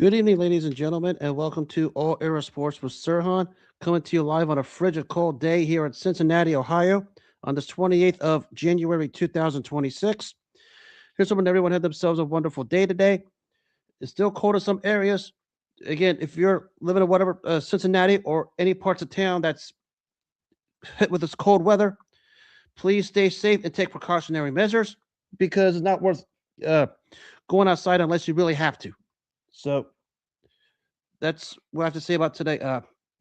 Good evening, ladies and gentlemen, and welcome to All Era Sports with Sirhan, coming to you live on a frigid cold day here in Cincinnati, Ohio, on the 28th of January 2026. Here's hoping everyone had themselves a wonderful day today. It's still cold in some areas. Again, if you're living in whatever Cincinnati or any parts of town that's hit with this cold weather, please stay safe and take precautionary measures because it's not worth uh, going outside unless you really have to. So that's what I have to say about today.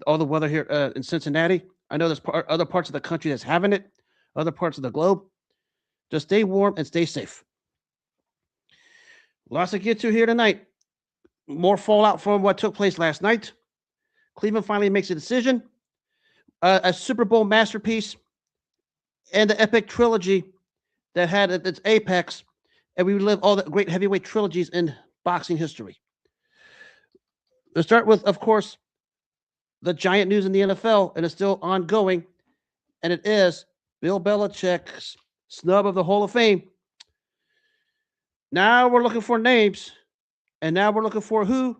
All the weather here in Cincinnati. I know there's other parts of the country that's having it, other parts of the globe. Just stay warm and stay safe. Lots to get to here tonight. More fallout from what took place last night. Cleveland finally makes a decision. A Super Bowl masterpiece and the epic trilogy that had at its apex, and we relive all the great heavyweight trilogies in boxing history. Let's start with, of course, the giant news in the NFL, and it's still ongoing, and it is Bill Belichick's snub of the Hall of Fame. Now we're looking for names, and now we're looking for who,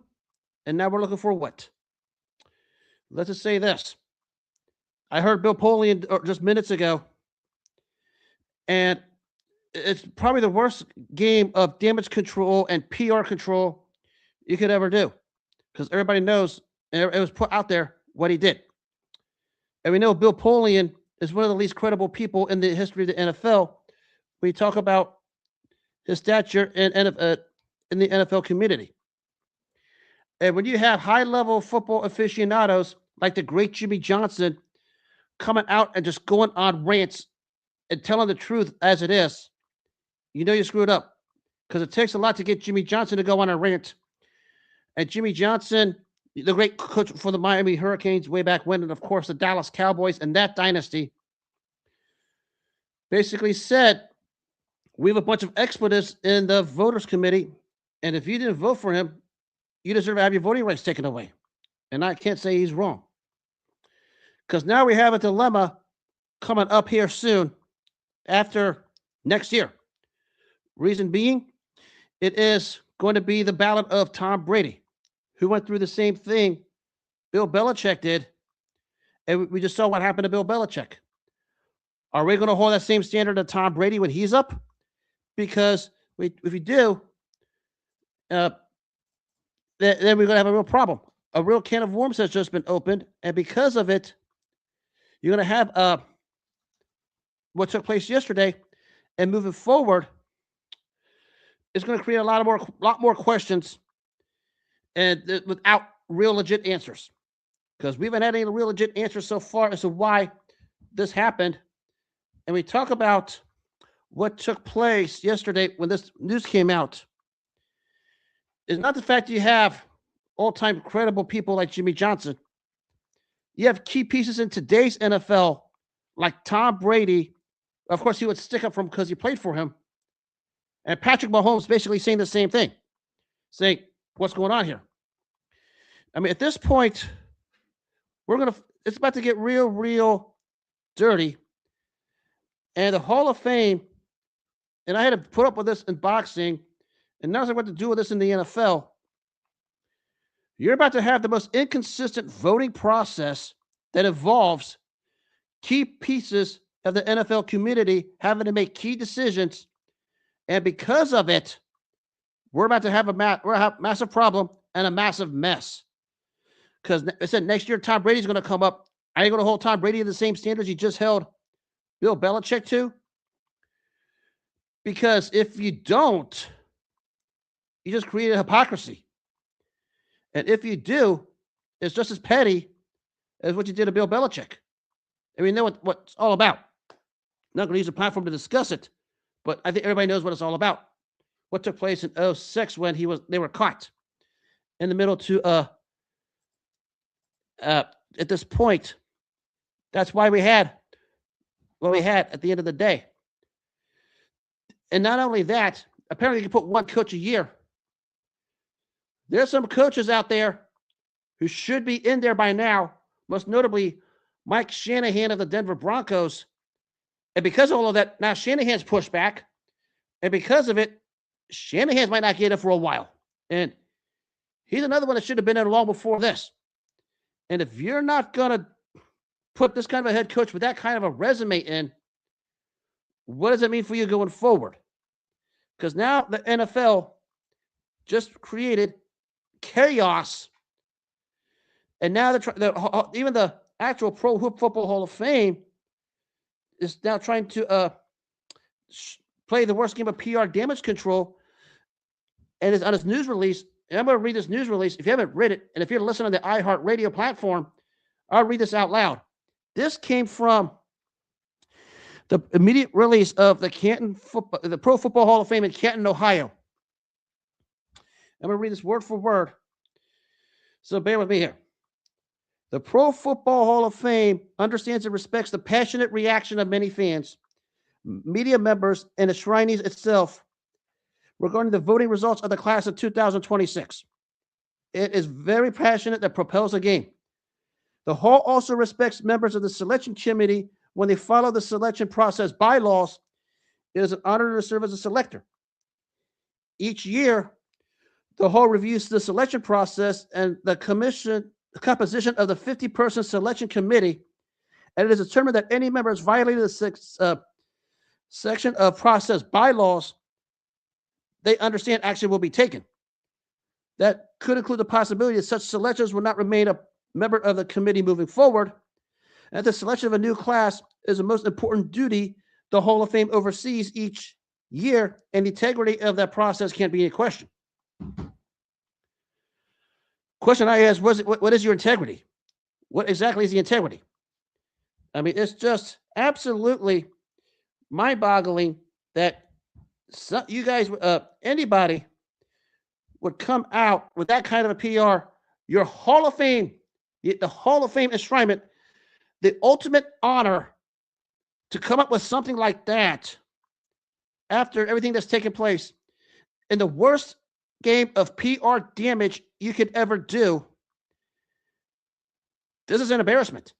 and now we're looking for what. Let's just say this. I heard Bill Polian just minutes ago, and it's probably the worst game of damage control and PR control you could ever do because everybody knows and it was put out there what he did. And we know Bill Polian is one of the least credible people in the history of the NFL. We talk about his stature in the NFL community. And when you have high-level football aficionados like the great Jimmy Johnson coming out and just going on rants and telling the truth as it is, you know you screwed up because it takes a lot to get Jimmy Johnson to go on a rant. And Jimmy Johnson, the great coach for the Miami Hurricanes way back when, and of course the Dallas Cowboys and that dynasty, basically said, we have a bunch of expletives in the voters committee, and if you didn't vote for him, you deserve to have your voting rights taken away. And I can't say he's wrong. Because now we have a dilemma coming up here soon after next year. Reason being, it is going to be the ballot of Tom Brady, who went through the same thing Bill Belichick did. And we just saw what happened to Bill Belichick. Are we going to hold that same standard of Tom Brady when he's up? Because if we do, then we're going to have a real problem. A real can of worms has just been opened. And because of it, you're going to have what took place yesterday. And moving forward, it's going to create a lot more questions and without real legit answers. Because we haven't had any real legit answers so far as to why this happened. And we talk about what took place yesterday when this news came out. It's not the fact you have all-time credible people like Jimmy Johnson. You have key pieces in today's NFL like Tom Brady. Of course, he would stick up for him because he played for him. And Patrick Mahomes basically saying the same thing, saying, what's going on here? I mean, at this point, it's about to get real dirty. And the Hall of Fame, and I had to put up with this in boxing, and now I'm going to do with this in the NFL. You're about to have the most inconsistent voting process that involves key pieces of the NFL community having to make key decisions. And because of it, we're about to have a massive problem and a massive mess. Because I said next year, Tom Brady's going to come up. Are you going to hold Tom Brady to the same standards you just held Bill Belichick to? Because if you don't, you just create a hypocrisy. And if you do, it's just as petty as what you did to Bill Belichick. And we know what it's all about. I'm not going to use a platform to discuss it, but I think everybody knows what it's all about. What took place in 2006 when they were caught in the middle to at this point. That's why we had what we had at the end of the day. And not only that, apparently you can put one coach a year. There's some coaches out there who should be in there by now, most notably Mike Shanahan of the Denver Broncos. And because of all of that, now Shanahan's pushed back. And because of it, Shanahan might not get it for a while. And He's another one that should have been in long before this. And if you're not going to put this kind of a head coach with that kind of a resume in, what does it mean for you going forward? Because now the NFL just created chaos. And now even the actual Pro Football Hall of Fame is now trying to play the worst game of PR damage control. And it's on his news release. And I'm going to read this news release. If you haven't read it, and if you're listening on the iHeartRadio platform, I'll read this out loud. This came from the immediate release of the Pro Football Hall of Fame in Canton, Ohio. I'm going to read this word for word. So bear with me here. The Pro Football Hall of Fame understands and respects the passionate reaction of many fans, media members, and the Shrinings itself regarding the voting results of the class of 2026. It is very passionate that propels the game. The Hall also respects members of the selection committee when they follow the selection process bylaws. It is an honor to serve as a selector. Each year, the Hall reviews the selection process and the composition of the 50-person selection committee, and it is determined that any member has violated the section of process bylaws they understand action will be taken. That could include the possibility that such selectors will not remain a member of the committee moving forward. And the selection of a new class is the most important duty the Hall of Fame oversees each year, and the integrity of that process can't be in question. Question I asked was, what is your integrity? What exactly is the integrity? I mean, it's just absolutely mind-boggling that you guys, anybody would come out with that kind of a PR. Your Hall of Fame, the Hall of Fame enshrinement, the ultimate honor to come up with something like that after everything that's taken place in the worst game of PR damage you could ever do. This is an embarrassment.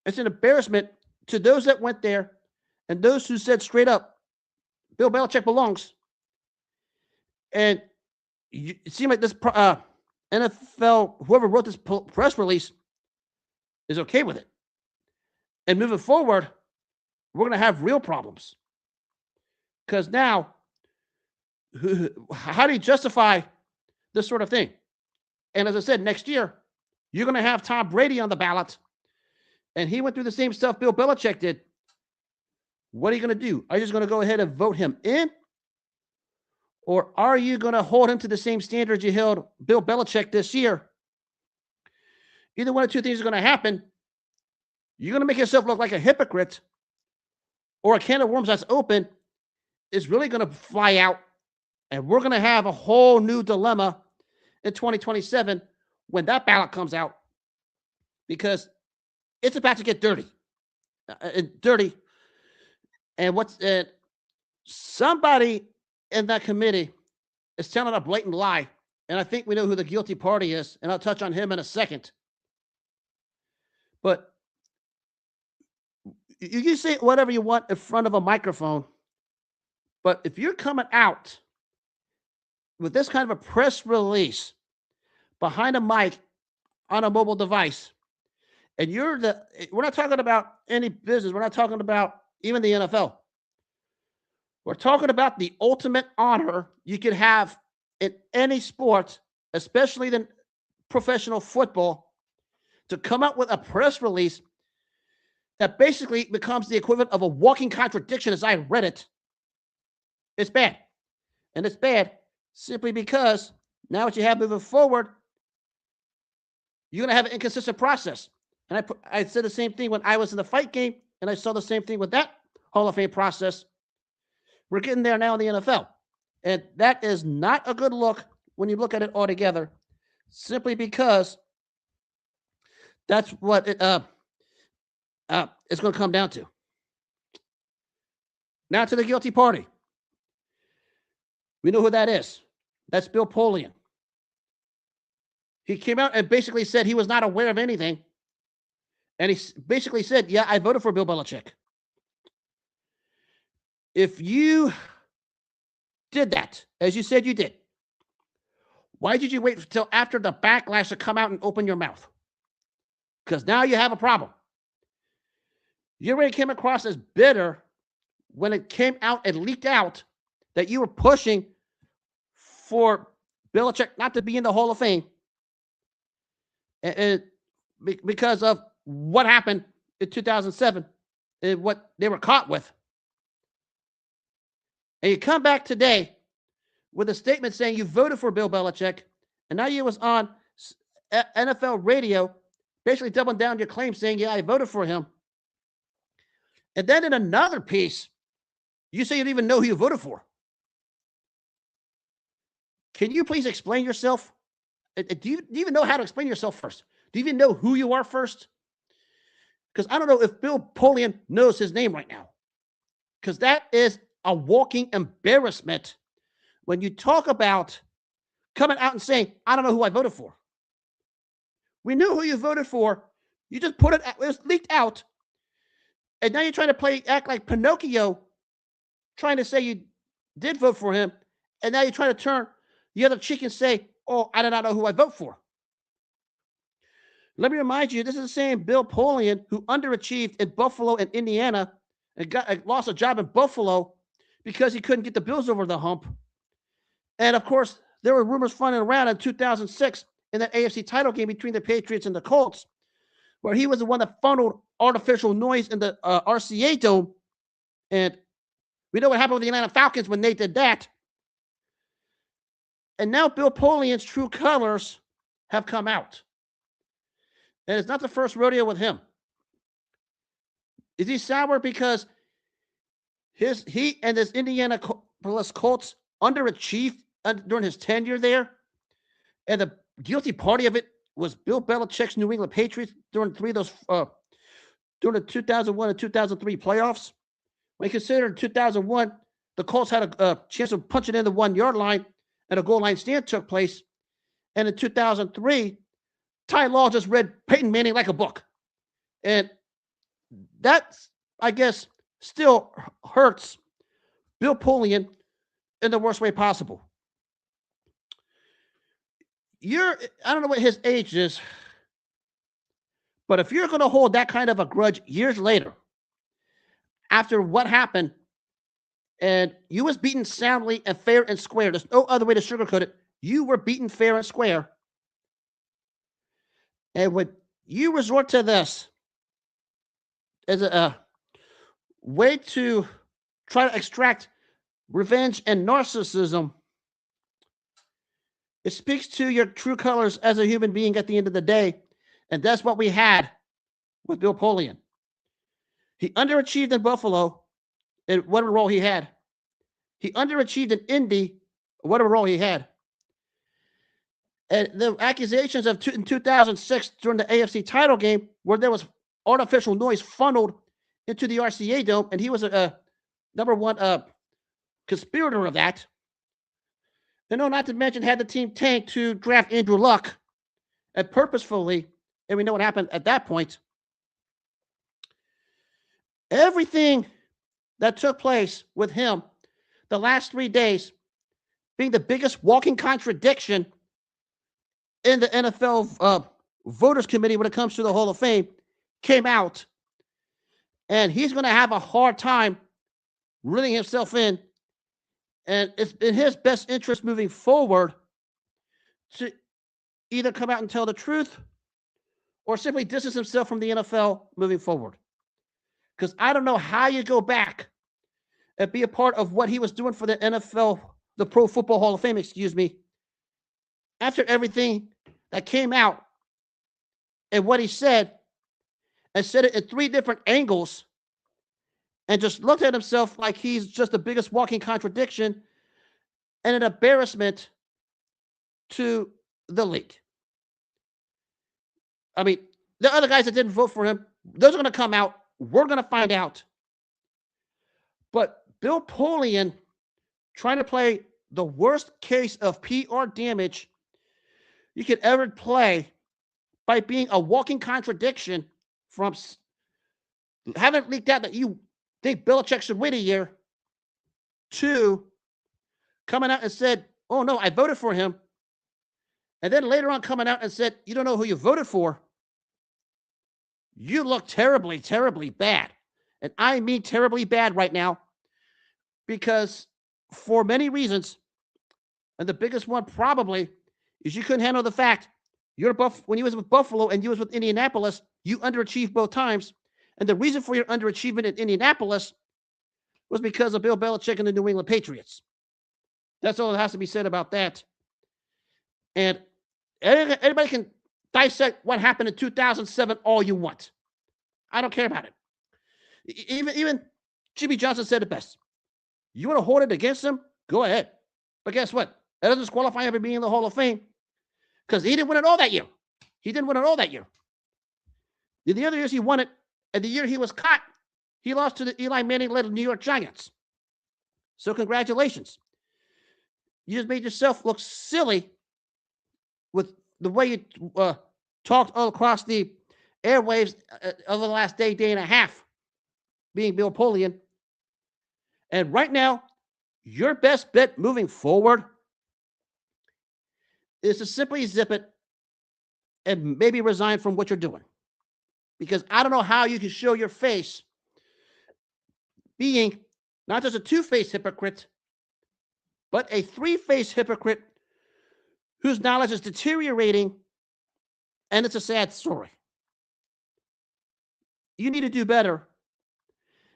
It's an embarrassment to those that went there and those who said straight up, Bill Belichick belongs. And it seemed like this NFL, whoever wrote this press release, is okay with it. And moving forward, we're going to have real problems. Because now, how do you justify this sort of thing? And as I said, next year, you're going to have Tom Brady on the ballot. And he went through the same stuff Bill Belichick did. What are you going to do? Are you just going to go ahead and vote him in? Or are you going to hold him to the same standards you held Bill Belichick this year? Either one of two things is going to happen. You're going to make yourself look like a hypocrite, or a can of worms that's open is really going to fly out, and we're going to have a whole new dilemma in 2027 when that ballot comes out, because it's about to get dirty. And somebody in that committee is telling a blatant lie, and I think we know who the guilty party is, and I'll touch on him in a second. But you can say whatever you want in front of a microphone, but if you're coming out with this kind of a press release behind a mic on a mobile device, and we're not talking about any business, we're not talking about even the NFL. We're talking about the ultimate honor you could have in any sport, especially the professional football, to come out with a press release that basically becomes the equivalent of a walking contradiction as I read it. It's bad. And it's bad simply because now what you have moving forward, you're going to have an inconsistent process. And I said the same thing when I was in the fight game, and I saw the same thing with that Hall of Fame process. We're getting there now in the NFL. And that is not a good look when you look at it all together, simply because that's what it's going to come down to. Now to the guilty party. We know who that is. That's Bill Polian. He came out and basically said he was not aware of anything. And he basically said, yeah, I voted for Bill Belichick. If you did that, as you said you did, Why did you wait until after the backlash to come out and open your mouth? Because now you have a problem. You already came across as bitter when it came out and leaked out that you were pushing for Belichick not to be in the Hall of Fame because of what happened in 2007 and what they were caught with. And you come back today with a statement saying you voted for Bill Belichick, and now you was on NFL radio basically doubling down your claim saying, yeah, I voted for him. And then in another piece, you say you don't even know who you voted for. Can you please explain yourself? Do you even know how to explain yourself first? Do you even know who you are first? Because I don't know if Bill Polian knows his name right now. Because that is a walking embarrassment when you talk about coming out and saying, I don't know who I voted for. We knew who you voted for. You just put it was leaked out. And now you're trying to act like Pinocchio, trying to say you did vote for him. And now you're trying to turn the other cheek and say, oh, I do not know who I vote for. Let me remind you, this is the same Bill Polian who underachieved in Buffalo and Indiana and lost a job in Buffalo because he couldn't get the Bills over the hump. And of course, there were rumors flying around in 2006 in that AFC title game between the Patriots and the Colts, where he was the one that funneled artificial noise in the RCA Dome. And we know what happened with the Atlanta Falcons when they did that. And now Bill Polian's true colors have come out. And it's not the first rodeo with him. Is he sour because he and his Indianapolis Colts underachieved during his tenure there? And the guilty party of it was Bill Belichick's New England Patriots during during the 2001 and 2003 playoffs. When you consider 2001, the Colts had a chance of punching in the 1 yard line and a goal line stand took place. And in 2003, Ty Law just read Peyton Manning like a book. And that, I guess, still hurts Bill Polian in the worst way possible. I don't know what his age is, but if you're going to hold that kind of a grudge years later, after what happened, and you was beaten soundly and fair and square, there's no other way to sugarcoat it. You were beaten fair and square. And when you resort to this as a way to try to extract revenge and narcissism, it speaks to your true colors as a human being at the end of the day. And that's what we had with Bill Polian. He underachieved in Buffalo in whatever role he had. He underachieved in Indy, whatever role he had. And the accusations in 2006 during the AFC title game where there was artificial noise funneled into the RCA Dome, and he was a number one conspirator of that. And no, not to mention had the team tanked to draft Andrew Luck and purposefully, and we know what happened at that point. Everything that took place with him the last 3 days being the biggest walking contradiction in the NFL voters committee when it comes to the Hall of Fame came out, and he's going to have a hard time reeling himself in. And it's in his best interest moving forward to either come out and tell the truth or simply distance himself from the NFL moving forward. Because I don't know how you go back and be a part of what he was doing for the NFL, the Pro Football Hall of Fame, after everything that came out and what he said, and said it in 3 different angles, and just looked at himself like he's just the biggest walking contradiction and an embarrassment to the league. I mean, the other guys that didn't vote for him, those are going to come out. We're going to find out. But Bill Polian trying to play the worst case of PR damage you could ever play by being a walking contradiction from having it leaked out that you think Belichick should wait a year, to coming out and said, oh no, I voted for him, and then later on coming out and said, you don't know who you voted for, you look terribly, terribly bad. And I mean terribly bad right now, because for many reasons, and the biggest one probably is you couldn't handle the fact when you was with Buffalo and you was with Indianapolis, you underachieved both times. And the reason for your underachievement in Indianapolis was because of Bill Belichick and the New England Patriots. That's all that has to be said about that. And anybody can dissect what happened in 2007 all you want. I don't care about it. Even Jimmy Johnson said it best. You want to hold it against him? Go ahead. But guess what? That doesn't disqualify him from being in the Hall of Fame, because he didn't win it all that year. The other years he won it, and the year he was caught, he lost to the Eli Manning-led New York Giants. So congratulations. You just made yourself look silly with the way you talked all across the airwaves over the last day and a half, being Bill Polian. And right now, your best bet moving forward is to simply zip it and maybe resign from what you're doing. Because I don't know how you can show your face being not just a two-faced hypocrite, but a three-faced hypocrite whose knowledge is deteriorating, and it's a sad story. You need to do better.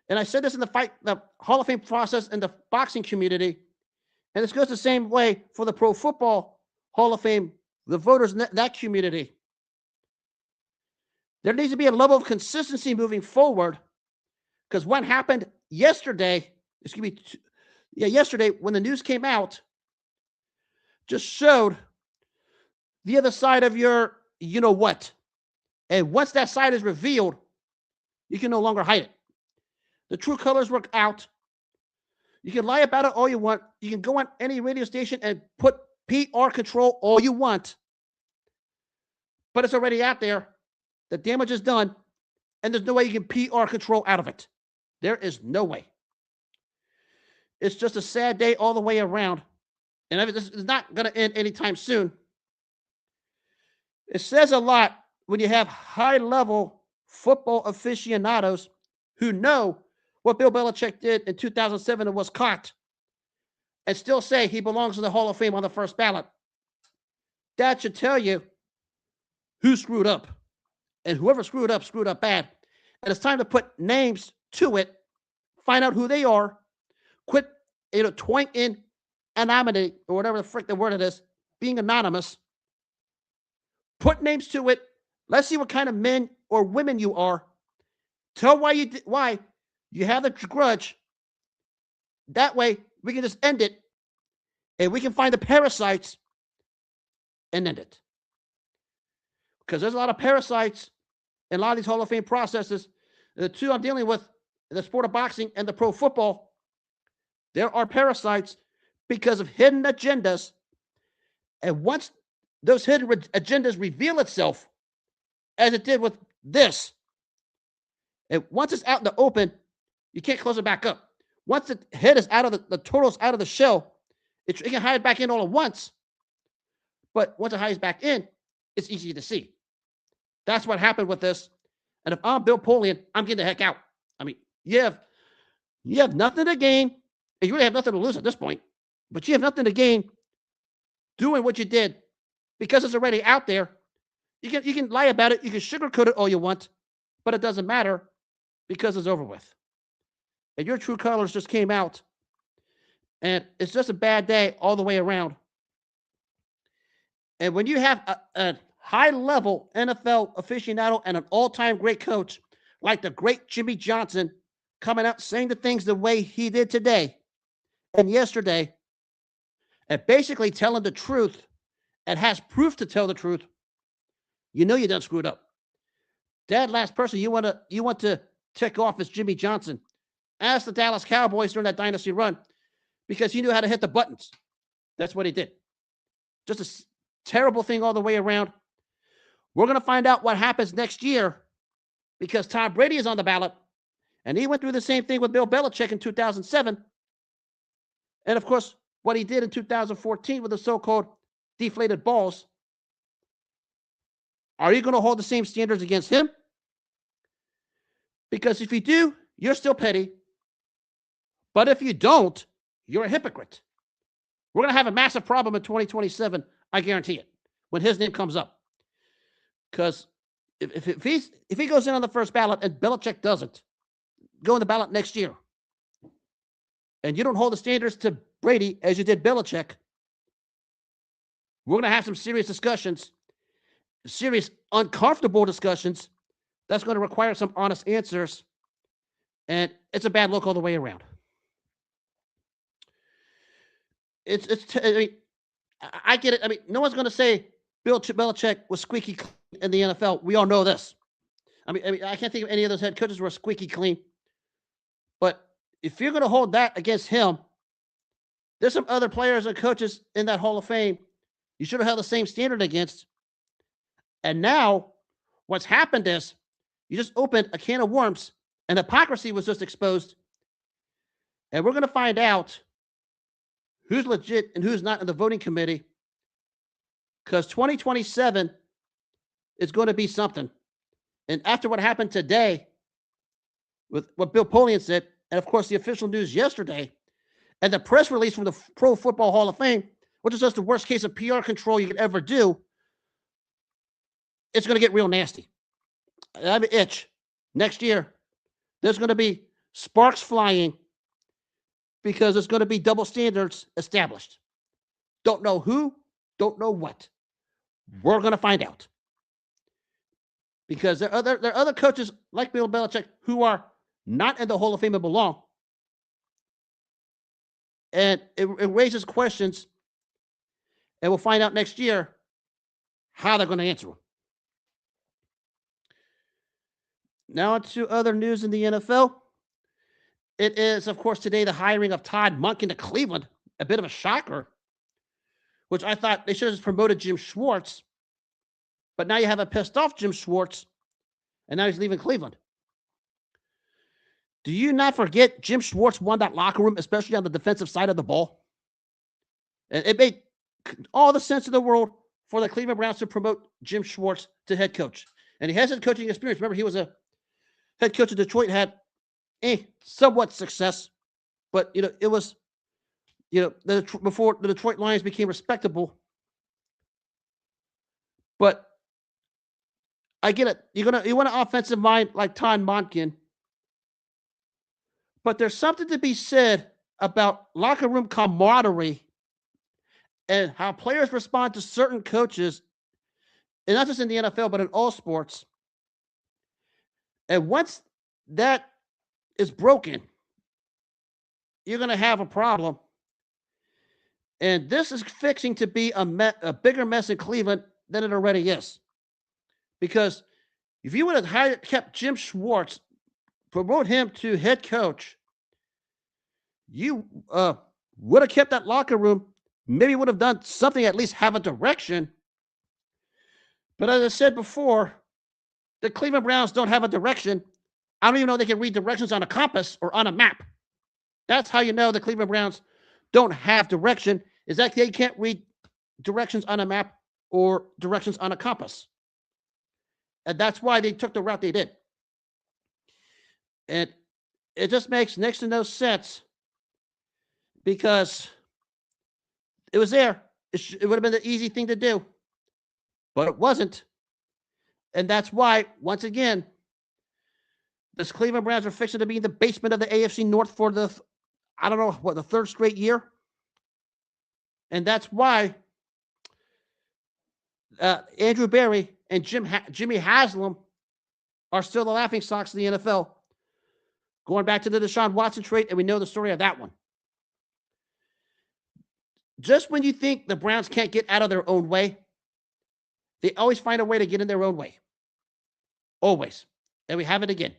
And I said this in the Hall of Fame process and the boxing community, and this goes the same way for the Pro Football Hall of Fame, the voters in that community. There needs to be a level of consistency moving forward, because what happened yesterday, yesterday when the news came out, just showed the other side of your you-know-what. And once that side is revealed, you can no longer hide it. The true colors work out. You can lie about it all you want. You can go on any radio station and put PR control all you want. But it's already out there. The damage is done. And there's no way you can PR control out of it. There is no way. It's just a sad day all the way around. And this is not going to end anytime soon. It says a lot when you have high-level football aficionados who know what Bill Belichick did in 2007 and was caught, and still say he belongs in the Hall of Fame on the first ballot. That should tell you who screwed up. And whoever screwed up bad. And it's time to put names to it, find out who they are, quit toying in anonymity, or whatever the frick the word it is, being anonymous. Put names to it. Let's see what kind of men or women you are. Tell why you have the grudge. That way, we can just end it, and we can find the parasites and end it. Because there's a lot of parasites in a lot of these Hall of Fame processes. The two I'm dealing with, the sport of boxing and the pro football, there are parasites because of hidden agendas. And once those hidden agendas reveal itself, as it did with this, and once it's out in the open, you can't close it back up. Once the head is out of the turtle's out of the shell, it can hide back in all at once. But once it hides back in, it's easy to see. That's what happened with this. And if I'm Bill Polian, I'm getting the heck out. I mean, you have nothing to gain, and you really have nothing to lose at this point. But you have nothing to gain doing what you did, because it's already out there. You can lie about it, you can sugarcoat it all you want, but it doesn't matter, because it's over with. And your true colors just came out, and it's just a bad day all the way around. And when you have a high-level NFL aficionado and an all-time great coach like the great Jimmy Johnson coming out saying the things the way he did today and yesterday, and basically telling the truth and has proof to tell the truth, you know you done screwed up. That last person you want to tick off is Jimmy Johnson. Ask the Dallas Cowboys during that dynasty run, because he knew how to hit the buttons. That's what he did. Just a terrible thing all the way around. We're going to find out what happens next year, because Tom Brady is on the ballot, and he went through the same thing with Bill Belichick in 2007. And, of course, what he did in 2014 with the so-called deflated balls Are you going to hold the same standards against him? Because if you do, you're still petty. But if you don't, you're a hypocrite. We're going to have a massive problem in 2027. I guarantee it, when his name comes up. Because if he goes in on the first ballot and Belichick doesn't go in the ballot next year, and you don't hold the standards to Brady as you did Belichick, we're going to have some serious discussions, serious uncomfortable discussions that's going to require some honest answers, and it's a bad look all the way around. I mean, I get it. I mean, no one's going to say Bill Belichick was squeaky clean in the NFL. We all know this. I mean, I can't think of any of those head coaches who were squeaky clean. But if you're going to hold that against him, there's some other players and coaches in that Hall of Fame you should have held the same standard against. And now what's happened is you just opened a can of worms, and hypocrisy was just exposed. And we're going to find out who's legit and who's not in the voting committee, because 2027 is going to be something. And after what happened today with what Bill Polian said, and of course the official news yesterday, and the press release from the Pro Football Hall of Fame, which is just the worst case of PR control you could ever do, it's going to get real nasty. I have an itch. Next year, there's going to be sparks flying because there's going to be double standards established. Don't know who, don't know what. We're going to find out. Because there are other coaches like Bill Belichick who are not in the Hall of Fame and belong. And it raises questions, and we'll find out next year how they're going to answer them. Now to other news in the NFL. It is, of course, today the hiring of Todd Monken to Cleveland. A bit of a shocker, which I thought they should have just promoted Jim Schwartz. But now you have a pissed off Jim Schwartz, and now he's leaving Cleveland. Do you not forget Jim Schwartz won that locker room, especially on the defensive side of the ball? And it made all the sense in the world for the Cleveland Browns to promote Jim Schwartz to head coach. And he has head coaching experience. Remember, he was a head coach of Detroit, had somewhat success. But, it was, before the Detroit Lions became respectable. But I get it. You want an offensive mind like Todd Monken. But there's something to be said about locker room camaraderie and how players respond to certain coaches, and not just in the NFL, but in all sports. And once that is broken, you're going to have a problem. And this is fixing to be a bigger mess in Cleveland than it already is. Because if you would have kept Jim Schwartz, promote him to head coach, you would have kept that locker room, maybe would have done something, at least have a direction. But as I said before, the Cleveland Browns don't have a direction. I don't even know they can read directions on a compass or on a map. That's how you know the Cleveland Browns don't have direction, is that they can't read directions on a map or directions on a compass. And that's why they took the route they did. And it just makes next to no sense, because it was there. It would have been the easy thing to do, but it wasn't. And that's why, once again, the Cleveland Browns are fixing to be in the basement of the AFC North for the third straight year. And that's why Andrew Berry and Jimmy Haslam are still the laughingstocks of the NFL. Going back to the Deshaun Watson trade, and we know the story of that one. Just when you think the Browns can't get out of their own way, they always find a way to get in their own way. Always. And we have it again.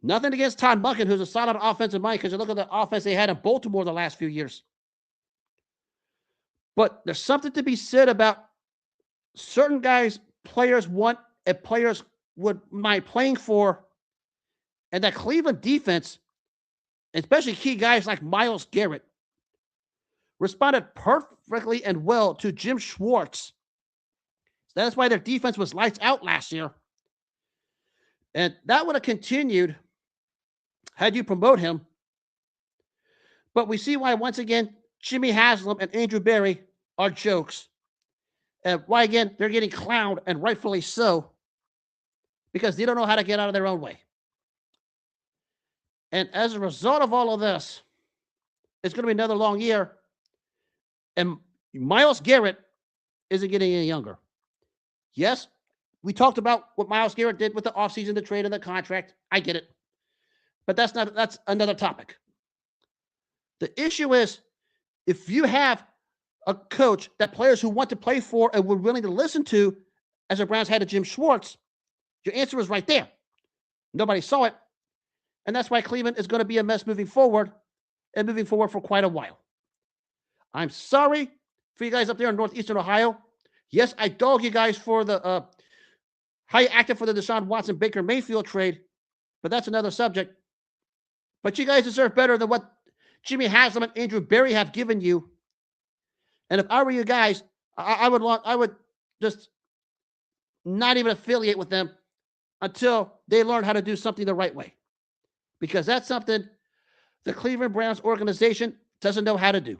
Nothing against Todd Monken, who's a solid offensive mind, because you look at the offense they had in Baltimore the last few years. But there's something to be said about certain guys players want and players would mind playing for. And that Cleveland defense, especially key guys like Myles Garrett, responded perfectly and well to Jim Schwartz So that's why their defense was lights out last year. And that would have continued had you promote him. But we see why, once again, Jimmy Haslam and Andrew Berry are jokes. And why, again, they're getting clowned, and rightfully so, because they don't know how to get out of their own way. And as a result of all of this, it's going to be another long year. And Myles Garrett isn't getting any younger. Yes, we talked about what Myles Garrett did with the offseason, the trade, and the contract. I get it. But that's another topic. The issue is, if you have a coach that players who want to play for and were willing to listen to, as the Browns had to Jim Schwartz, your answer is right there. Nobody saw it. And that's why Cleveland is going to be a mess moving forward, and moving forward for quite a while. I'm sorry for you guys up there in Northeastern Ohio. Yes, I dog you guys for the how you acted for the Deshaun Watson Baker Mayfield trade, but that's another subject. But you guys deserve better than what Jimmy Haslam and Andrew Berry have given you. And if I were you guys, I would just not even affiliate with them until they learn how to do something the right way, because that's something the Cleveland Browns organization doesn't know how to do.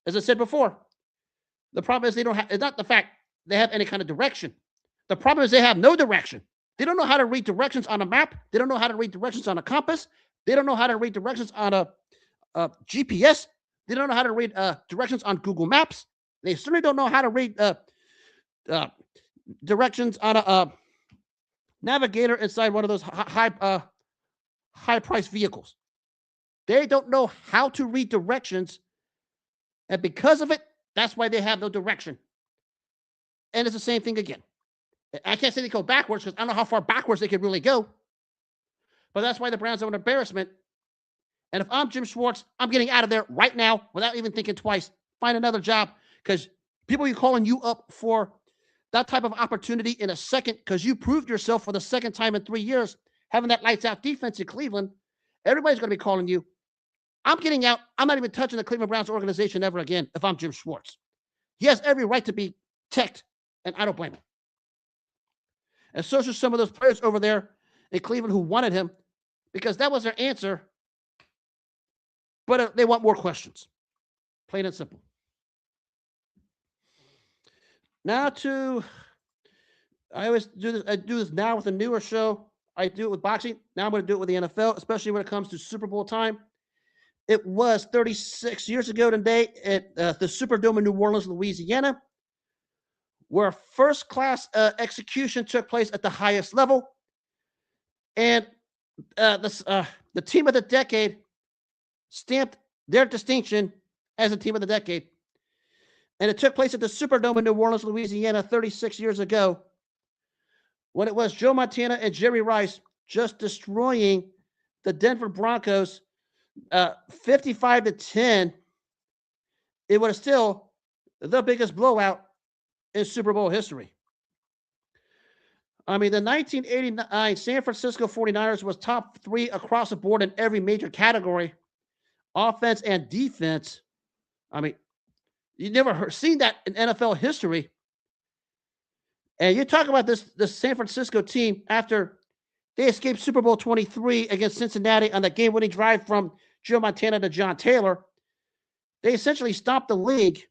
As I said before, the problem is it's not the fact they have any kind of direction. The problem is they have no direction. They don't know how to read directions on a map. They don't know how to read directions on a compass. They don't know how to read directions on a GPS. They don't know how to read directions on Google Maps. They certainly don't know how to read directions on a navigator inside one of those high-priced vehicles. They don't know how to read directions, and because of it, that's why they have no direction. And it's the same thing again. I can't say they go backwards because I don't know how far backwards they could really go. But that's why the Browns are an embarrassment. And if I'm Jim Schwartz, I'm getting out of there right now without even thinking twice. Find another job, because people are calling you up for that type of opportunity in a second, because you proved yourself for the second time in 3 years, having that lights-out defense in Cleveland. Everybody's going to be calling you. I'm getting out. I'm not even touching the Cleveland Browns organization ever again if I'm Jim Schwartz. He has every right to be ticked, and I don't blame him. And so should some of those players over there in Cleveland who wanted him, because that was their answer. But they want more questions. Plain and simple. Now I always do this. I do this now with a newer show. I do it with boxing. Now I'm going to do it with the NFL, especially when it comes to Super Bowl time. It was 36 years ago today at the Superdome in New Orleans, Louisiana, where first-class execution took place at the highest level. And the team of the decade stamped their distinction as a team of the decade. And it took place at the Superdome in New Orleans, Louisiana, 36 years ago, when it was Joe Montana and Jerry Rice just destroying the Denver Broncos 55-10. It was still the biggest blowout in Super Bowl history. I mean, the 1989 San Francisco 49ers was top 3 across the board in every major category, offense and defense. I mean, you never seen that in NFL history. And you talk about this San Francisco team after they escaped Super Bowl 23 against Cincinnati on the game-winning drive from Joe Montana to John Taylor. They essentially stopped the league.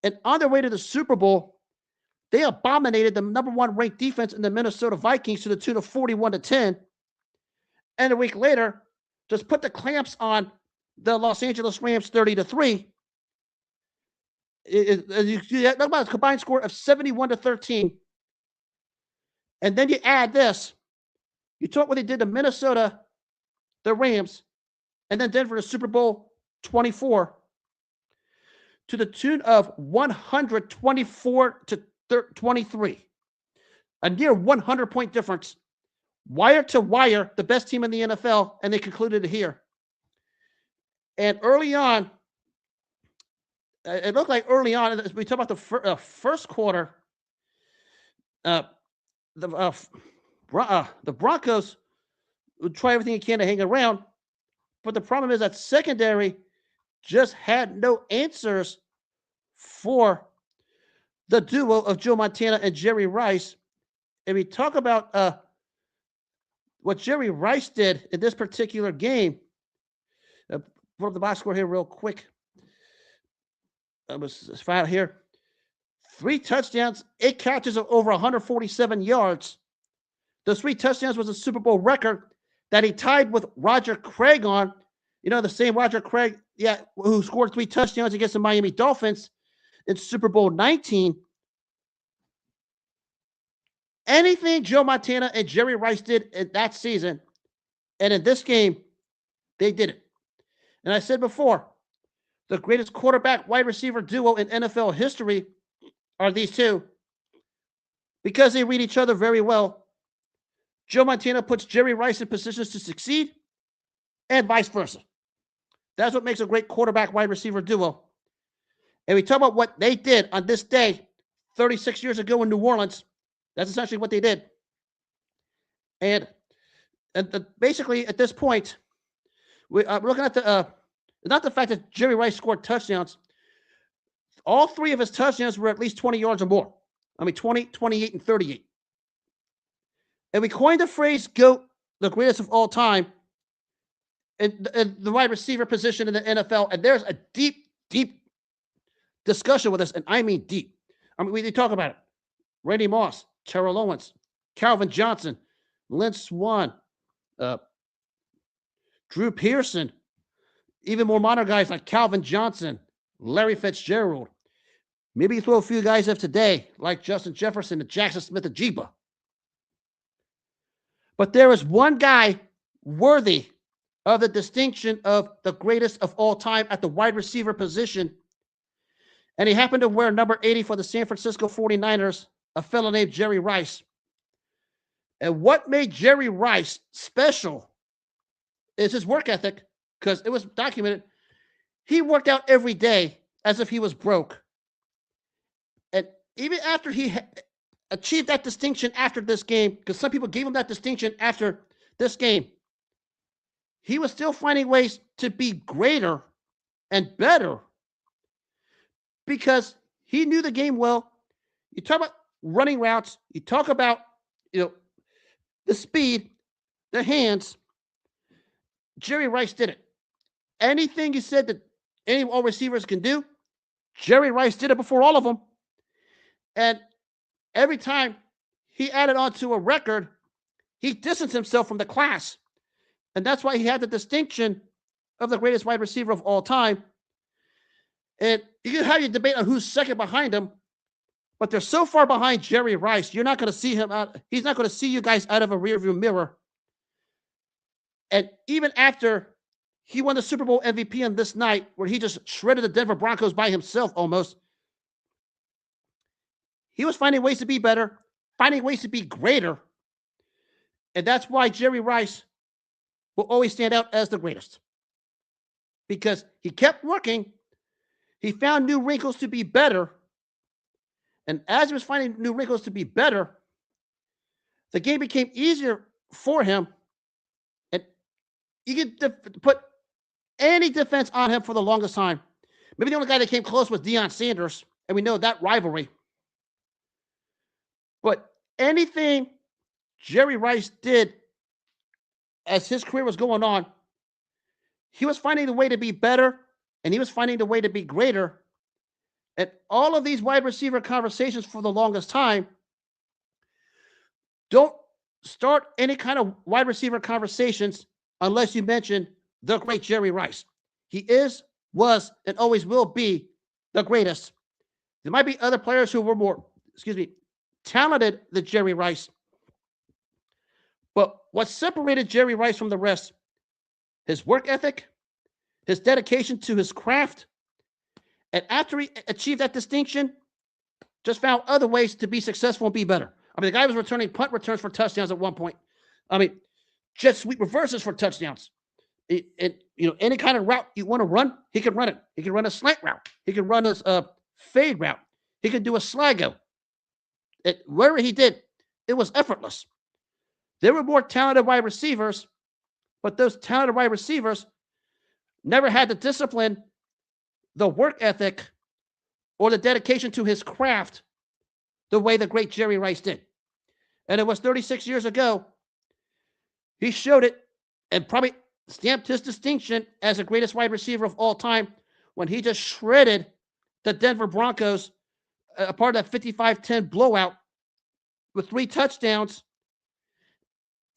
And on their way to the Super Bowl, they abominated the number 1 ranked defense in the Minnesota Vikings to the tune of 41-10. And a week later, just put the clamps on the Los Angeles Rams 30-3. You talk about a combined score of 71-13. And then you add this. You talk what they did to Minnesota, the Rams, and then Denver to Super Bowl 24 to the tune of 124-23. A near 100-point difference. Wire to wire, the best team in the NFL, and they concluded it here. And early on, it looked like early on, as we talk about the first quarter, the Broncos would try everything they can to hang around, but the problem is that secondary just had no answers for the duo of Joe Montana and Jerry Rice, and we talk about what Jerry Rice did in this particular game. Pull up the box score here real quick. Let's find out here. 3 touchdowns, 8 catches of over 147 yards. Those 3 touchdowns was a Super Bowl record that he tied with Roger Craig on. You know, the same Roger Craig, who scored 3 touchdowns against the Miami Dolphins in Super Bowl 19. Anything Joe Montana and Jerry Rice did in that season, and in this game, they did it. And I said before, the greatest quarterback wide receiver duo in NFL history are these two, because they read each other very well. Joe Montana puts Jerry Rice in positions to succeed, and vice versa. That's what makes a great quarterback wide receiver duo. And we talk about what they did on this day 36 years ago in New Orleans. That's essentially what they did. And basically, at this point, we're looking at not the fact that Jerry Rice scored touchdowns. All 3 of his touchdowns were at least 20 yards or more. 20, 28, and 38. And we coined the phrase GOAT, the greatest of all time, in the wide receiver position in the NFL. And there's a deep, deep discussion with this, and I mean deep. We talk about it. Randy Moss, Terrell Owens, Calvin Johnson, Lynn Swann, Drew Pearson, even more modern guys like Calvin Johnson, Larry Fitzgerald. Maybe you throw a few guys up today, like Justin Jefferson and Jackson Smith-Njigba. But there is one guy worthy of the distinction of the greatest of all time at the wide receiver position, and he happened to wear number 80 for the San Francisco 49ers, a fellow named Jerry Rice. And what made Jerry Rice special is his work ethic, because it was documented. He worked out every day as if he was broke. And even after he achieved that distinction after this game, because some people gave him that distinction after this game, he was still finding ways to be greater and better because he knew the game well. You talk about running routes, you talk about, the speed, the hands. Jerry Rice did it. Anything he said that any all receivers can do, Jerry Rice did it before all of them. And every time he added on to a record, he distanced himself from the class. And that's why he had the distinction of the greatest wide receiver of all time. And you can have your debate on who's second behind him, but they're so far behind Jerry Rice, you're not going to see him out. He's not going to see you guys out of a rearview mirror. And even after he won the Super Bowl MVP on this night, where he just shredded the Denver Broncos by himself almost, he was finding ways to be better, finding ways to be greater. And that's why Jerry Rice will always stand out as the greatest. Because he kept working, he found new wrinkles to be better. And as he was finding new wrinkles to be better, the game became easier for him. And you could put any defense on him for the longest time. Maybe the only guy that came close was Deion Sanders, and we know that rivalry. But anything Jerry Rice did as his career was going on, he was finding the way to be better, and he was finding the way to be greater. And all of these wide receiver conversations for the longest time, don't start any kind of wide receiver conversations unless you mention the great Jerry Rice. He is, was, and always will be the greatest. There might be other players who were more, talented than Jerry Rice. But what separated Jerry Rice from the rest, his work ethic, his dedication to his craft, and after he achieved that distinction, just found other ways to be successful and be better. The guy was returning punt returns for touchdowns at one point. Jet sweep reverses for touchdowns. Any kind of route you want to run, he can run it. He can run a slant route. He can run a fade route. He can do a slide-go. Wherever he did, it was effortless. There were more talented wide receivers, but those talented wide receivers never had the discipline, the work ethic, or the dedication to his craft the way the great Jerry Rice did. And it was 36 years ago. He showed it and probably stamped his distinction as the greatest wide receiver of all time when he just shredded the Denver Broncos, a part of that 55-10 blowout with 3 touchdowns,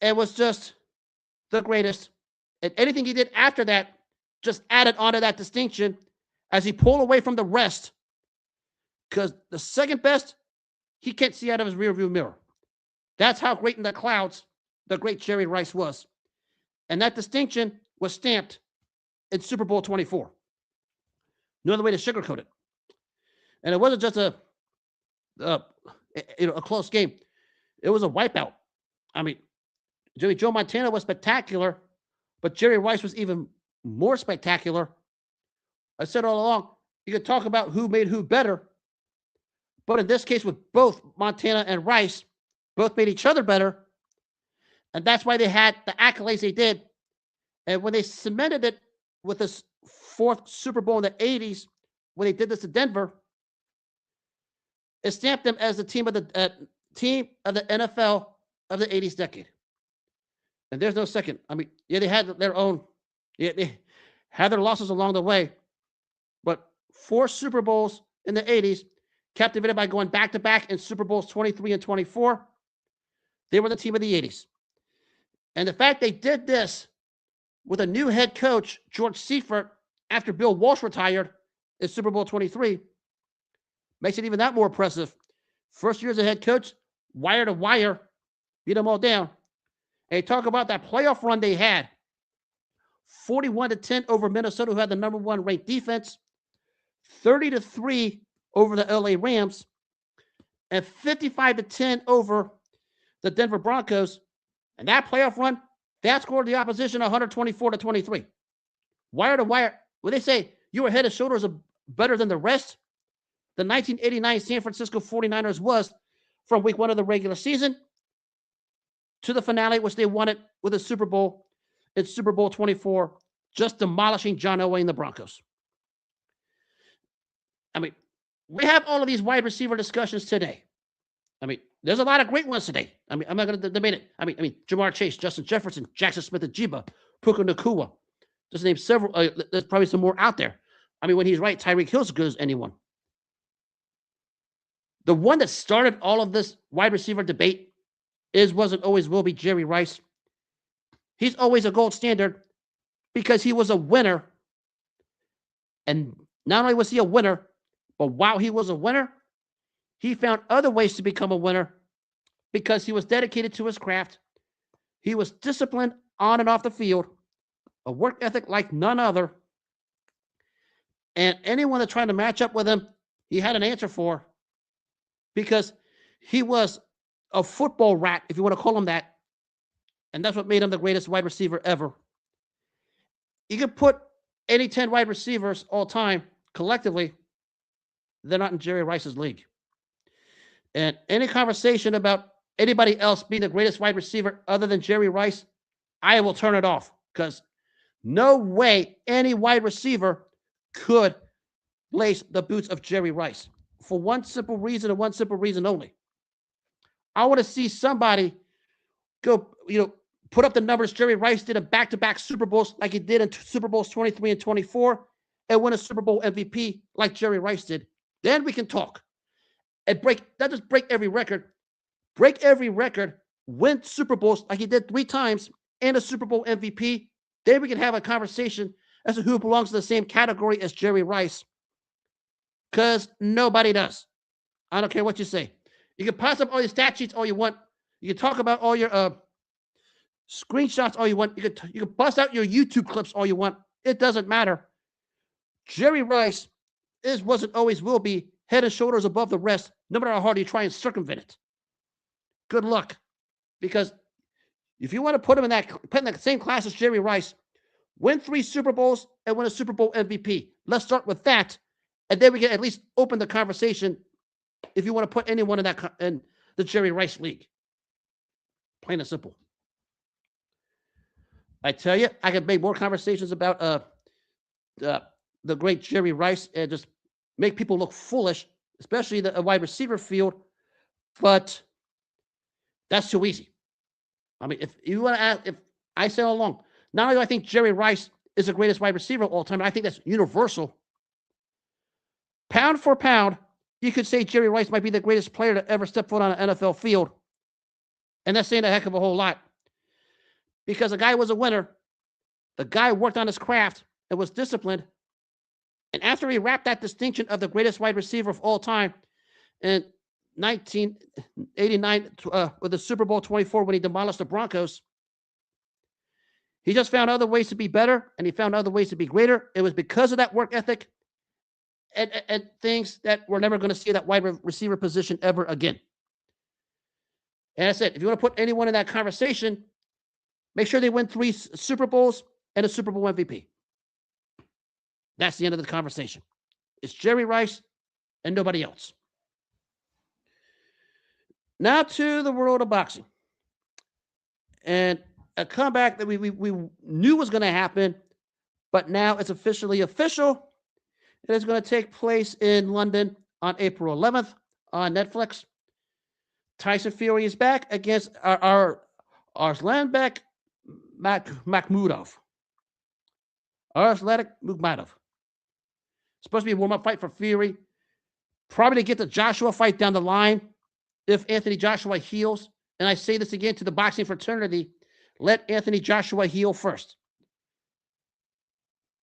and was just the greatest. And anything he did after that just added onto that distinction as he pulled away from the rest, because the second best, he can't see out of his rearview mirror. That's how great in the clouds the great Jerry Rice was. And that distinction was stamped in Super Bowl 24. No other way to sugarcoat it. And it wasn't just a close game. It was a wipeout. I mean, Joe Montana was spectacular, but Jerry Rice was even more spectacular. I said all along, you could talk about who made who better, but in this case, with both Montana and Rice, both made each other better, and that's why they had the accolades they did. And when they cemented it with this 4th Super Bowl in the 80s, when they did this to Denver, it stamped them as the team of the NFL of the 80s decade. And there's no second. I mean, yeah, they had their own, they had their losses along the way, but 4 Super Bowls in the 80s, captivated by going back-to-back in Super Bowls 23 and 24. They were the team of the 80s. And the fact they did this with a new head coach, George Seifert, after Bill Walsh retired in Super Bowl 23, makes it even that more impressive. First year as a head coach, wire to wire, beat them all down. And talk about that playoff run they had. 41-10 over Minnesota, who had the number 1 ranked defense. 30-3 over the LA Rams. And 55-10 over the Denver Broncos. And that playoff run, that scored the opposition 124-23. Wire to wire. When they say you were head and shoulders better than the rest, the 1989 San Francisco 49ers was from week 1 of the regular season to the finale, which they won it with a Super Bowl in Super Bowl 24, just demolishing John Elway and the Broncos. I mean, we have all of these wide receiver discussions today. I mean, there's a lot of great ones today. I mean, I'm not going to debate it. I mean, Jamar Chase, Justin Jefferson, Jackson Smith-Njigba, Puka Nacua. Just name several. There's probably some more out there. I mean, when he's right, Tyreek Hill's as good as anyone. The one that started all of this wide receiver debate wasn't always will be Jerry Rice. He's always a gold standard because he was a winner. And not only was he a winner, but while he was a winner, he found other ways to become a winner because he was dedicated to his craft. He was disciplined on and off the field, a work ethic like none other. And anyone that tried to match up with him, he had an answer for, because he was a football rat, if you want to call him that. And that's what made him the greatest wide receiver ever. You could put any 10 wide receivers all time collectively, they're not in Jerry Rice's league. And any conversation about anybody else being the greatest wide receiver other than Jerry Rice, I will turn it off, because no way any wide receiver could lace the boots of Jerry Rice, for one simple reason and one simple reason only. I want to see somebody go, put up the numbers Jerry Rice did in back-to-back Super Bowls like he did in Super Bowls 23 and 24, and win a Super Bowl MVP like Jerry Rice did. Then we can talk. And not just break every record, win Super Bowls like he did 3 times, and a Super Bowl MVP. Then we can have a conversation as to who belongs to the same category as Jerry Rice. Because nobody does. I don't care what you say. You can pass up all your stat sheets all you want. You can talk about all your screenshots all you want. You can bust out your YouTube clips all you want. It doesn't matter. Jerry Rice wasn't always will be head and shoulders above the rest, no matter how hard you try and circumvent it. Good luck. Because if you want to put him in the same class as Jerry Rice, win 3 Super Bowls and win a Super Bowl MVP. Let's start with that, and then we can at least open the conversation if you want to put anyone in the Jerry Rice league. Plain and simple. I tell you, I could make more conversations about the great Jerry Rice and just make people look foolish, especially the wide receiver field. But that's too easy. I mean, if you want to ask, if I said all along, not only do I think Jerry Rice is the greatest wide receiver of all time, I think that's universal. Pound for pound, you could say Jerry Rice might be the greatest player to ever step foot on an NFL field. And that's saying a heck of a whole lot. Because the guy was a winner. The guy worked on his craft and was disciplined. And after he wrapped that distinction of the greatest wide receiver of all time in 1989 with the Super Bowl 24 when he demolished the Broncos, he just found other ways to be better, and he found other ways to be greater. It was because of that work ethic and things that we're never going to see that wide receiver position ever again. And I said, if you want to put anyone in that conversation, make sure they win 3 Super Bowls and a Super Bowl MVP. That's the end of the conversation. It's Jerry Rice and nobody else. Now to the world of boxing. And a comeback that we knew was going to happen, but now it's officially official. It is going to take place in London on April 11th on Netflix. Tyson Fury is back against our Arslanbek Mahkmoudov. Arslanbek Mahkmoudov. Supposed to be a warm-up fight for Fury. Probably to get the Joshua fight down the line if Anthony Joshua heals. And I say this again to the boxing fraternity. Let Anthony Joshua heal first.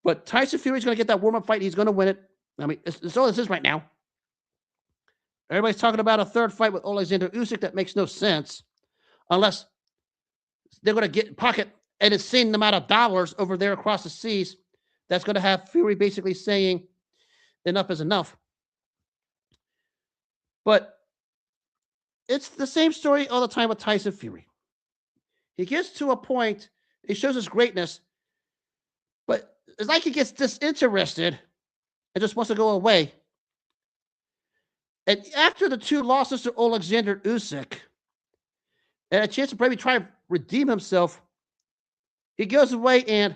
But Tyson Fury is going to get that warm-up fight. He's going to win it. I mean, it's all this is right now. Everybody's talking about a third fight with Alexander Usyk. That makes no sense. Unless they're going to get pocket an insane amount of dollars over there across the seas. That's going to have Fury basically saying enough is enough. But it's the same story all the time with Tyson Fury. He gets to a point, he shows his greatness, but it's like he gets disinterested and just wants to go away. And after the 2 losses to Alexander Usyk, and a chance to maybe try to redeem himself, he goes away and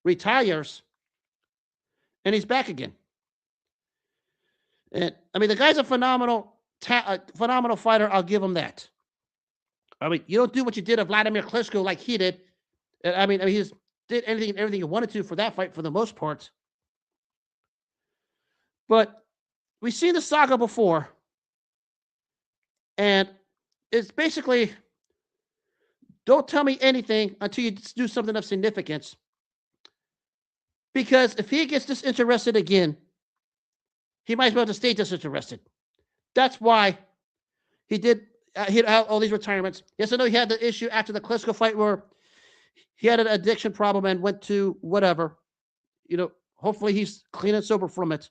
retires, and he's back again. And I mean, the guy's a phenomenal fighter. I'll give him that. I mean, you don't do what you did to Vladimir Klitschko like he did. I mean, he just did anything and everything he wanted to for that fight for the most part. But we've seen the saga before, and it's basically don't tell me anything until you do something of significance. Because if he gets disinterested again, he might as well just stay disinterested. That's why he did hit out all these retirements. Yes, I know he had the issue after the Klitschko fight where he had an addiction problem and went to whatever. You know, hopefully he's clean and sober from it.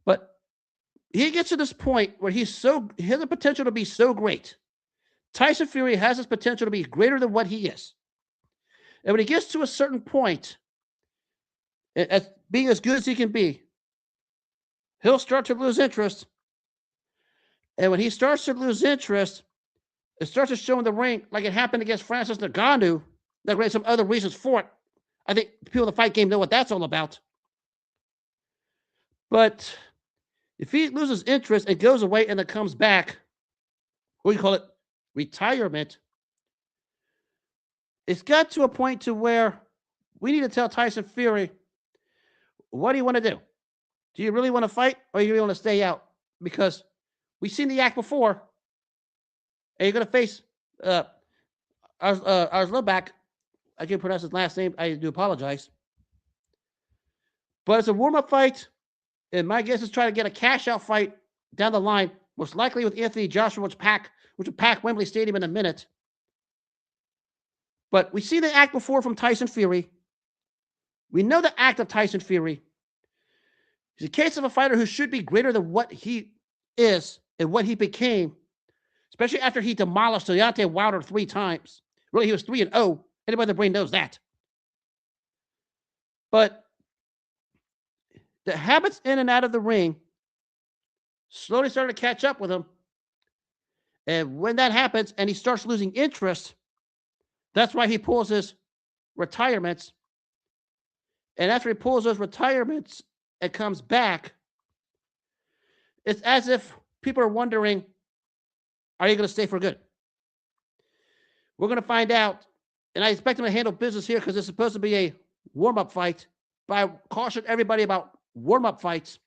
But he gets to this point where he has the potential to be so great. Tyson Fury has this potential to be greater than what he is. And when he gets to a certain point, as being as good as he can be, he'll start to lose interest. And when he starts to lose interest, it starts to show in the ring like it happened against Francis Ngannou. There are some other reasons for it. I think people in the fight game know what that's all about. But if he loses interest and goes away and then comes back, what do you call it? Retirement. It's got to a point to where we need to tell Tyson Fury, what do you want to do? Do you really want to fight or do you really want to stay out? Because we've seen the act before. And you're going to face Arslanbek. I can't pronounce his last name. I do apologize. But it's a warm-up fight. And my guess is try to get a cash-out fight down the line, most likely with Anthony Joshua, which will pack Wembley Stadium in a minute. But we see the act before from Tyson Fury. We know the act of Tyson Fury. It's a case of a fighter who should be greater than what he is and what he became, especially after he demolished Deontay Wilder 3 times. Really, he was 3-0. Anybody in the brain knows that. But the habits in and out of the ring slowly started to catch up with him. And when that happens and he starts losing interest, that's why he pulls his retirements. And after he pulls those retirements and comes back, It's as if people are wondering, are you going to stay for good? We're going to find out, and I expect him to handle business here because it's supposed to be a warm-up fight, but I caution everybody about warm-up fights.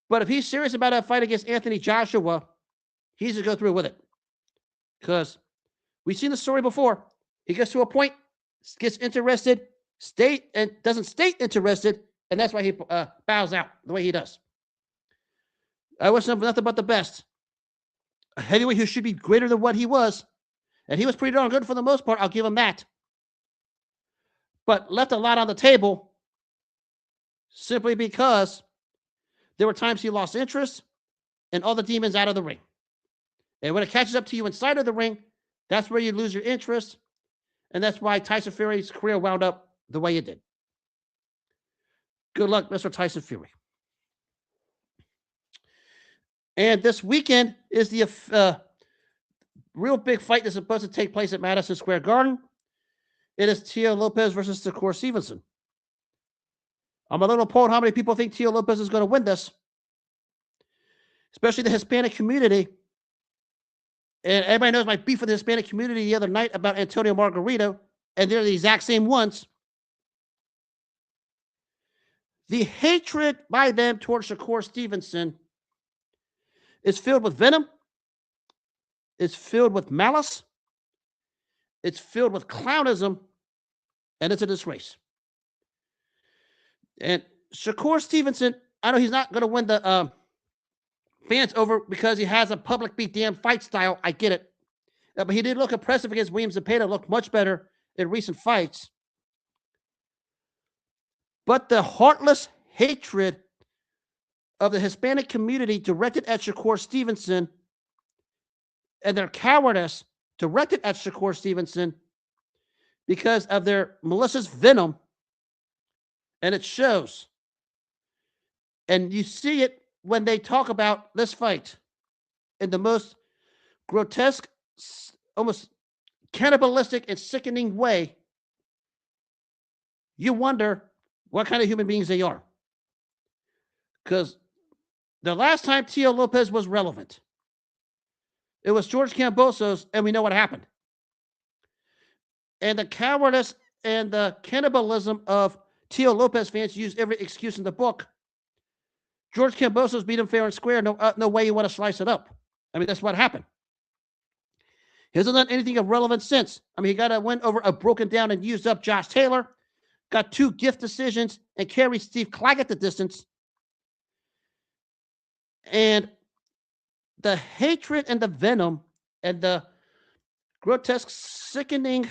But if he's serious about a fight against Anthony Joshua, he's going to go through with it. Because we've seen the story before. He gets to a point, gets interested, doesn't stay interested, and that's why he bows out the way he does. I wish him nothing but the best. A heavyweight who should be greater than what he was, and he was pretty darn good for the most part. I'll give him that. But left a lot on the table simply because there were times he lost interest and all the demons out of the ring. And when it catches up to you inside of the ring, that's where you lose your interest. And that's why Tyson Fury's career wound up the way it did. Good luck, Mr. Tyson Fury. And this weekend is the real big fight that's supposed to take place at Madison Square Garden. It is Teo Lopez versus Shakur Stevenson. I'm a little appalled how many people think Teo Lopez is going to win this, especially the Hispanic community. And everybody knows my beef with the Hispanic community the other night about Antonio Margarito, and they're the exact same ones. The hatred by them towards Shakur Stevenson is filled with venom. It's filled with malice. It's filled with clownism, and it's a disgrace. And Shakur Stevenson, I know he's not going to win the fans over because he has a public beat damn fight style. I get it. But he did look impressive against Williams Zepeda, looked much better in recent fights. But the heartless hatred of the Hispanic community directed at Shakur Stevenson and their cowardice directed at Shakur Stevenson because of their malicious venom, and it shows. And you see it when they talk about this fight in the most grotesque, almost cannibalistic and sickening way. You wonder what kind of human beings they are. Because the last time Teo Lopez was relevant, it was George Kambosos, and we know what happened. And the cowardice and the cannibalism of Teo Lopez fans use every excuse in the book. George Kambosos beat him fair and square. No way you want to slice it up. I mean, that's what happened. He hasn't done anything of relevance since. I mean, he got a win over a broken down and used up Josh Taylor, got 2 gift decisions, and carried Steve Claggett the distance. And the hatred and the venom and the grotesque, sickening,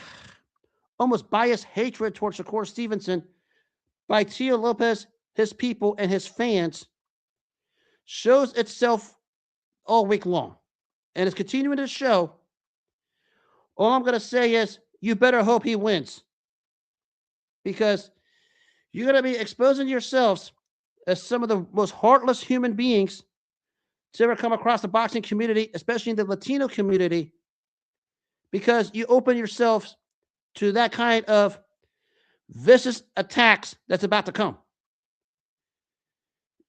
almost biased hatred towards Shakur Stevenson by Teo Lopez, his people, and his fans shows itself all week long. And it's continuing to show. All I'm going to say is you better hope he wins. Because you're going to be exposing yourselves as some of the most heartless human beings to ever come across the boxing community, especially in the Latino community, because you open yourselves to that kind of vicious attacks that's about to come.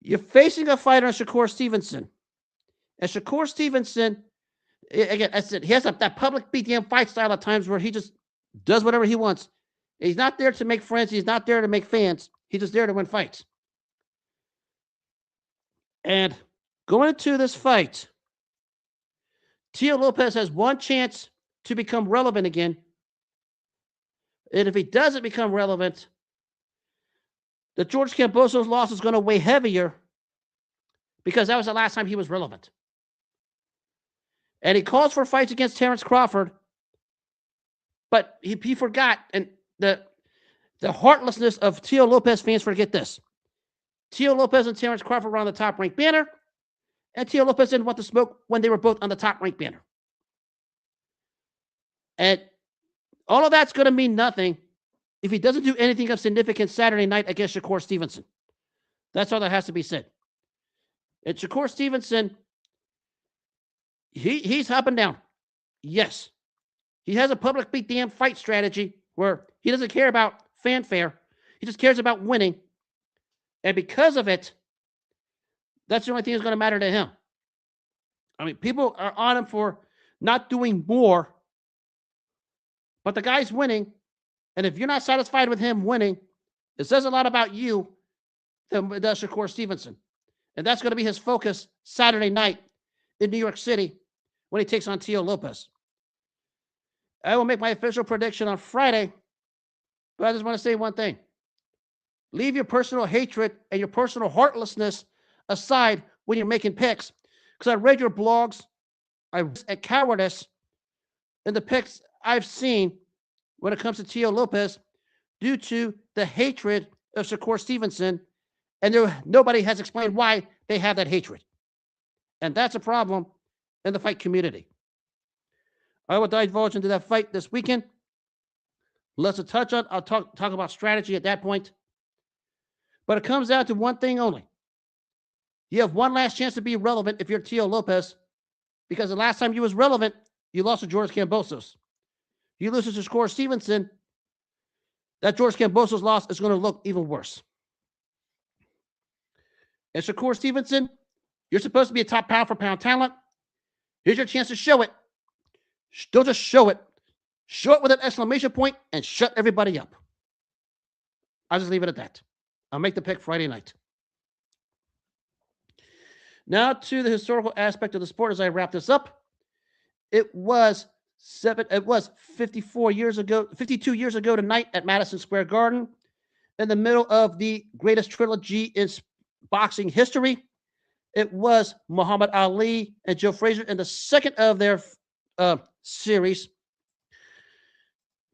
You're facing a fighter in Shakur Stevenson. And Shakur Stevenson, again, I said, he has that public BDM fight style at times where he just does whatever he wants. He's not there to make friends. He's not there to make fans. He's just there to win fights. And going into this fight, Teo Lopez has one chance to become relevant again. And if he doesn't become relevant, the George Kambosos loss is going to weigh heavier because that was the last time he was relevant. And he calls for fights against Terrence Crawford, but he forgot. And the heartlessness of Teo Lopez fans forget this. Teo Lopez and Terrence Crawford were on the top-ranked banner, and Teo Lopez didn't want to smoke when they were both on the top-ranked banner. And all of that's going to mean nothing if he doesn't do anything of significance Saturday night against Shakur Stevenson. That's all that has to be said. And Shakur Stevenson, he's up and down. Yes. He has a public beat damn fight strategy where he doesn't care about fanfare. He just cares about winning. And because of it, That's the only thing that's going to matter to him. I mean, people are on him for not doing more, but the guy's winning. And if you're not satisfied with him winning, it says a lot about you than it does Shakur Stevenson. And that's going to be his focus Saturday night in New York City when he takes on Teo Lopez. I will make my official prediction on Friday, but I just want to say one thing. Leave your personal hatred and your personal heartlessness aside when you're making picks. Because I read your blogs, I at cowardice in the picks I've seen when it comes to Teo Lopez due to the hatred of Shakur Stevenson, and nobody has explained why they have that hatred. And that's a problem in the fight community. I will divulge into that fight this weekend. Let's touch on. I'll talk about strategy at that point. But it comes down to one thing only. You have one last chance to be relevant if you're Teo Lopez, because the last time you was relevant, you lost to George Kambosos. You lose to Shakur Stevenson, that George Kambosos loss is going to look even worse. And Shakur Stevenson, you're supposed to be a top pound-for-pound talent. Here's your chance to show it. Don't just show it. Show it with an exclamation point and shut everybody up. I'll just leave it at that. I'll make the pick Friday night. Now to the historical aspect of the sport as I wrap this up. It was 52 years ago tonight at Madison Square Garden, in the middle of the greatest trilogy in boxing history. It was Muhammad Ali and Joe Frazier in the second of their series.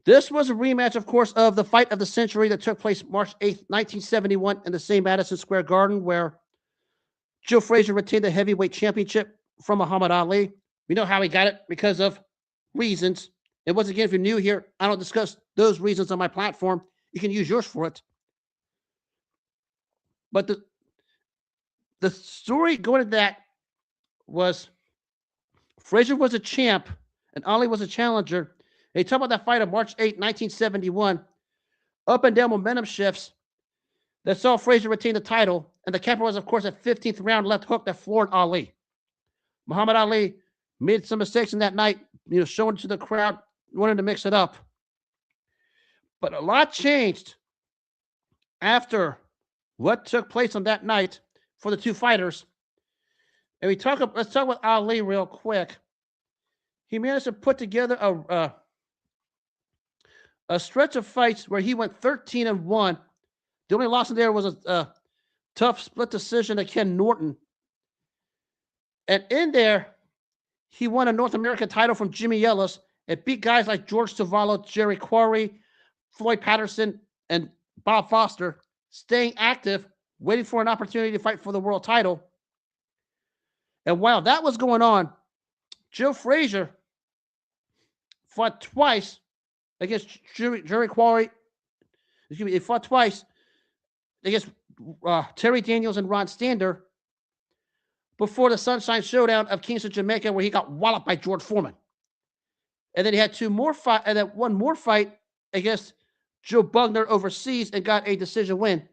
This was a rematch, of course, of the fight of the century that took place March 8th, 1971 in the same Madison Square Garden, where Joe Frazier retained the heavyweight championship from Muhammad Ali. We know how he got it because of reasons. And once again, if you're new here, I don't discuss those reasons on my platform. You can use yours for it. But the story going to that was Frazier was a champ and Ali was a challenger. They talk about that fight of March 8, 1971. Up and down momentum shifts that saw Frazier retain the title. And the capper was, of course, a 15th round left hook that floored Ali. Muhammad Ali made some mistakes in that night, showing to the crowd, wanted to mix it up. But a lot changed after what took place on that night for the two fighters. And let's talk about Ali real quick. He managed to put together a stretch of fights where he went 13-1. The only loss in there was a tough split decision to Ken Norton. And in there, he won a North American title from Jimmy Ellis and beat guys like George Tavallo, Jerry Quarry, Floyd Patterson, and Bob Foster, staying active, waiting for an opportunity to fight for the world title. And while that was going on, Joe Frazier fought twice against Jerry Quarry. He fought twice against Terry Daniels and Ron Stander before the Sunshine Showdown of Kingston, Jamaica, where he got walloped by George Foreman. And then he had one more fight against Joe Bugner overseas and got a decision win.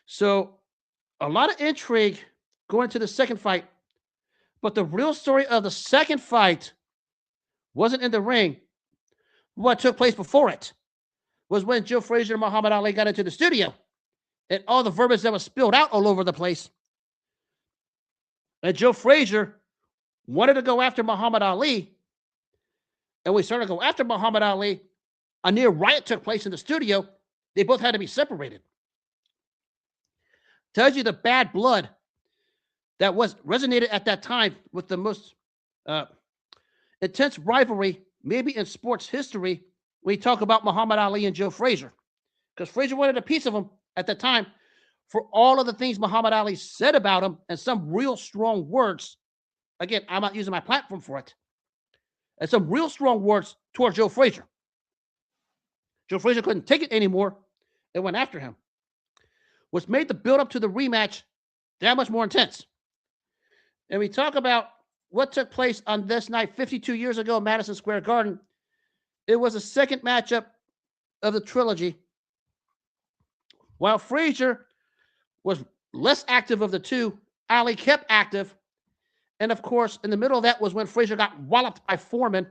So a lot of intrigue going to the second fight. But the real story of the second fight wasn't in the ring. What took place before it was when Joe Frazier and Muhammad Ali got into the studio and all the verbiage that was spilled out all over the place. And Joe Frazier wanted to go after Muhammad Ali. And we started to go after Muhammad Ali. A near riot took place in the studio. They both had to be separated. Tells you the bad blood that was resonated at that time with the most intense rivalry, maybe in sports history, when you talk about Muhammad Ali and Joe Frazier. Because Frazier wanted a piece of him at the time for all of the things Muhammad Ali said about him and some real strong words. Again, I'm not using my platform for it. And some real strong words towards Joe Frazier. Joe Frazier couldn't take it anymore and went after him, which made the build-up to the rematch that much more intense. And we talk about what took place on this night 52 years ago at Madison Square Garden. It was the second matchup of the trilogy. While Frazier was less active of the two. Ali kept active. And of course, in the middle of that was when Frazier got walloped by Foreman.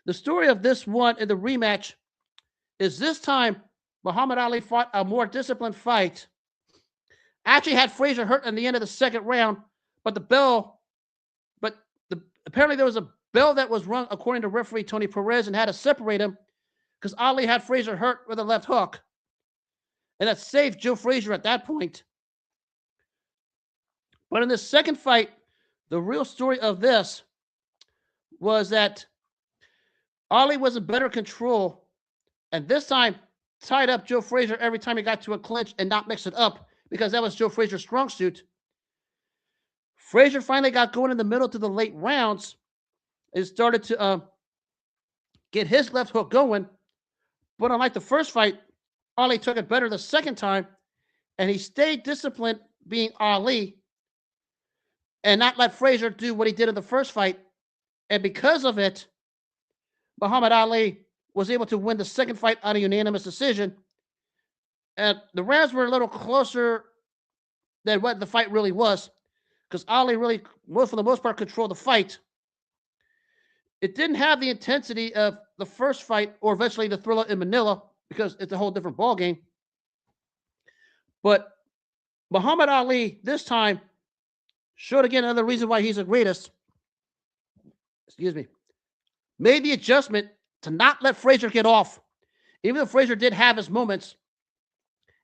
The story of this one in the rematch is this time Muhammad Ali fought a more disciplined fight. Actually had Frazier hurt in the end of the second round, but apparently there was a bell that was rung according to referee Tony Perez and had to separate him because Ali had Frazier hurt with a left hook. And that saved Joe Frazier at that point. But in the second fight, the real story of this was that Ali was in better control, and this time tied up Joe Frazier every time he got to a clinch and not mix it up because that was Joe Frazier's strong suit. Frazier finally got going in the middle to the late rounds and started to get his left hook going. But unlike the first fight, Ali took it better the second time, and he stayed disciplined being Ali and not let Frazier do what he did in the first fight. And because of it, Muhammad Ali was able to win the second fight on a unanimous decision. And the rounds were a little closer than what the fight really was because Ali really, for the most part, controlled the fight. It didn't have the intensity of the first fight or eventually the Thriller in Manila because it's a whole different ballgame. But Muhammad Ali this time showed again another reason why he's the greatest. Made the adjustment to not let Frazier get off. Even though Frazier did have his moments,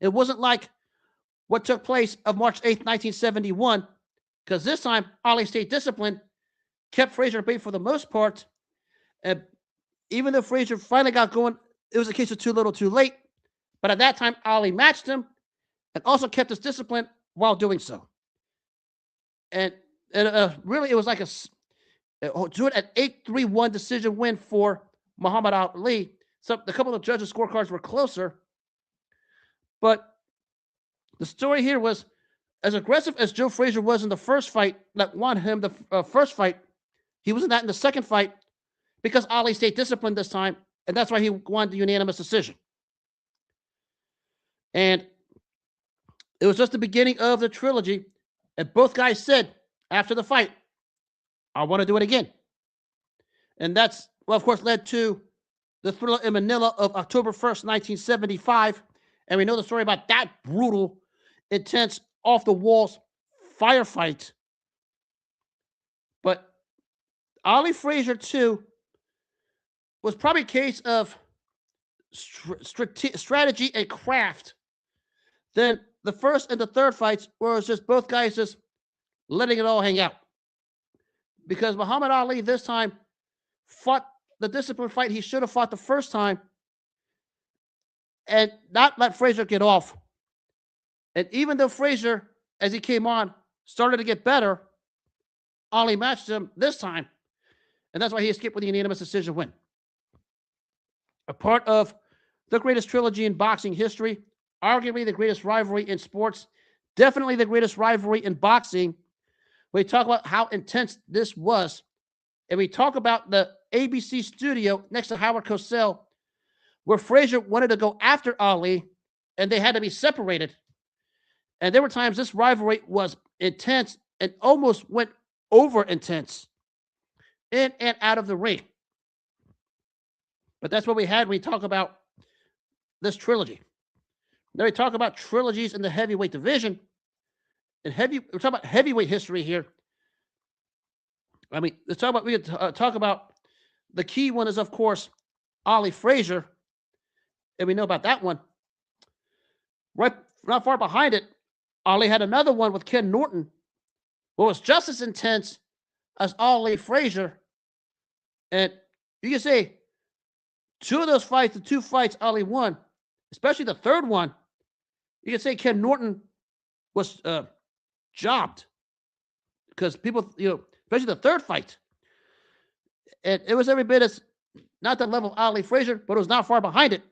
it wasn't like what took place of March 8th, 1971, because this time Ali stayed disciplined, kept Frazier at bay for the most part. And even though Frazier finally got going, it was a case of too little, too late. But at that time, Ali matched him and also kept his discipline while doing so. And really, it was like an 8-3-1 decision win for Muhammad Ali. So a couple of judges' scorecards were closer. But the story here was, as aggressive as Joe Frazier was in the first fight that won him the first fight, he wasn't that in the second fight because Ali stayed disciplined this time, and that's why he won the unanimous decision. And it was just the beginning of the trilogy, and both guys said after the fight, I want to do it again. And that's, well, of course, led to the Thriller in Manila of October 1st, 1975. And we know the story about that brutal, intense, off-the-walls firefight. But Ali-Frazier II was probably a case of strategy and craft. Then the first and the third fights were just both guys just letting it all hang out. Because Muhammad Ali this time fought the disciplined fight he should have fought the first time and not let Frazier get off. And even though Frazier, as he came on, started to get better, Ali matched him this time. And that's why he escaped with a unanimous decision win. A part of the greatest trilogy in boxing history, arguably the greatest rivalry in sports, definitely the greatest rivalry in boxing. We talk about how intense this was. And we talk about the ABC studio next to Howard Cosell, where Frazier wanted to go after Ali, and they had to be separated. And there were times this rivalry was intense and almost went over intense in and out of the ring. But that's what we had when we talk about this trilogy. Then we talk about trilogies in the heavyweight division. We're talking about heavyweight history here. I mean, we could talk about the key one is, of course, Ali-Frazier. And we know about that one. Right, not far behind it, Ali had another one with Ken Norton, what was just as intense as Ali-Frazier. And you can say two of those fights, the two fights Ali won, especially the third one, you can say Ken Norton was jobbed. Because people, especially the third fight. And it was every bit as, not the level of Ali-Frazier, but it was not far behind it.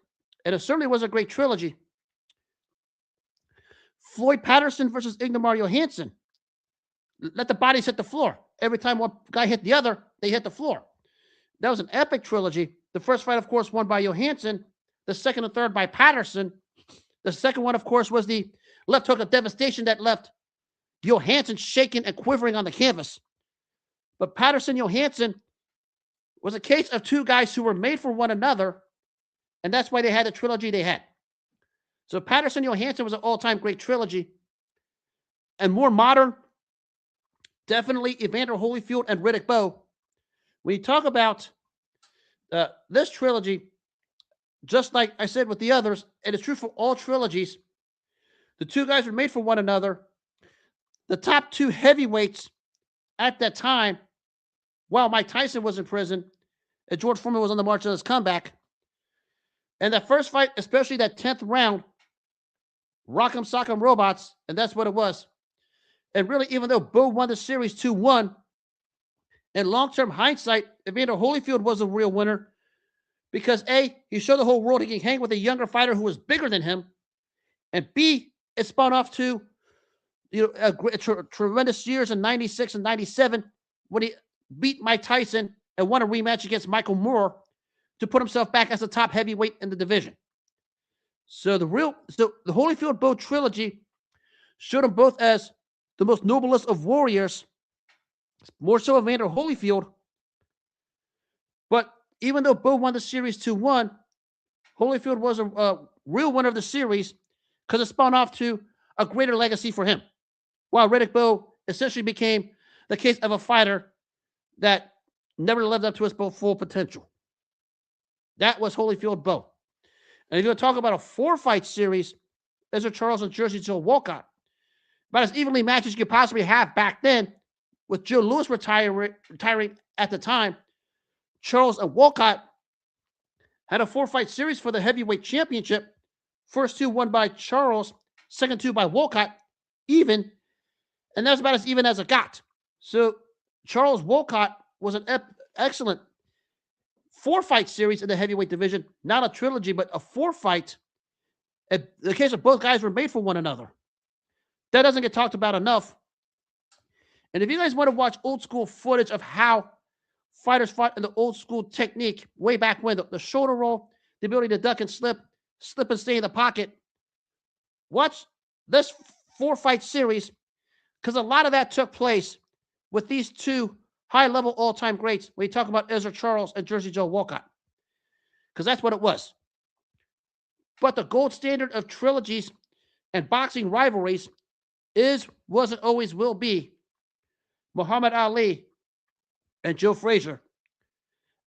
And it certainly was a great trilogy. Floyd Patterson versus Ingmar Johansson. Let the bodies hit the floor. Every time one guy hit the other, they hit the floor. That was an epic trilogy. The first fight, of course, won by Johansson. The second and third by Patterson. The second one, of course, was the left hook of devastation that left Johansson shaking and quivering on the canvas. But Patterson-Johansson was a case of two guys who were made for one another, and that's why they had the trilogy they had. So Patterson-Johansson was an all-time great trilogy. And more modern, definitely Evander Holyfield and Riddick Bowe. When you talk about this trilogy, just like I said with the others, and it's true for all trilogies, the two guys were made for one another. The top two heavyweights at that time, while Mike Tyson was in prison and George Foreman was on the march of his comeback, and that first fight, especially that 10th round, Rock'em Sock'em Robots, and that's what it was. And really, even though Bowe won the series 2-1, in long-term hindsight, Evander Holyfield was the real winner because A, he showed the whole world he can hang with a younger fighter who was bigger than him, and B, it spun off to tremendous years in 96 and 97 when he beat Mike Tyson and won a rematch against Michael Moore to put himself back as the top heavyweight in the division. So the Holyfield-Bowe trilogy showed them both as the most noblest of warriors, more so Evander Holyfield. But even though Bowe won the series 2-1, Holyfield was a real winner of the series because it spun off to a greater legacy for him. While Riddick Bowe essentially became the case of a fighter that never lived up to his full potential. That was Holyfield-Bowe. And if you're going to talk about a 4-fight series, Ezra Charles and Jersey Joe Walcott, about as evenly matched as you could possibly have back then, with Joe Louis retiring at the time, Charles and Walcott had a 4-fight series for the heavyweight championship. First 2 won by Charles, second 2 by Walcott, even, and that's about as even as it got. So Charles Walcott was an excellent 4-fight series in the heavyweight division, not a trilogy, but a 4-fight. In the case of both guys were made for one another. That doesn't get talked about enough. And if you guys want to watch old school footage of how fighters fought in the old school technique way back when, the shoulder roll, the ability to duck and slip and stay in the pocket, watch this 4-fight series because a lot of that took place with these two high-level all-time greats when you talk about Ezra Charles and Jersey Joe Walcott, because that's what it was. But the gold standard of trilogies and boxing rivalries was, and always will be Muhammad Ali and Joe Frazier.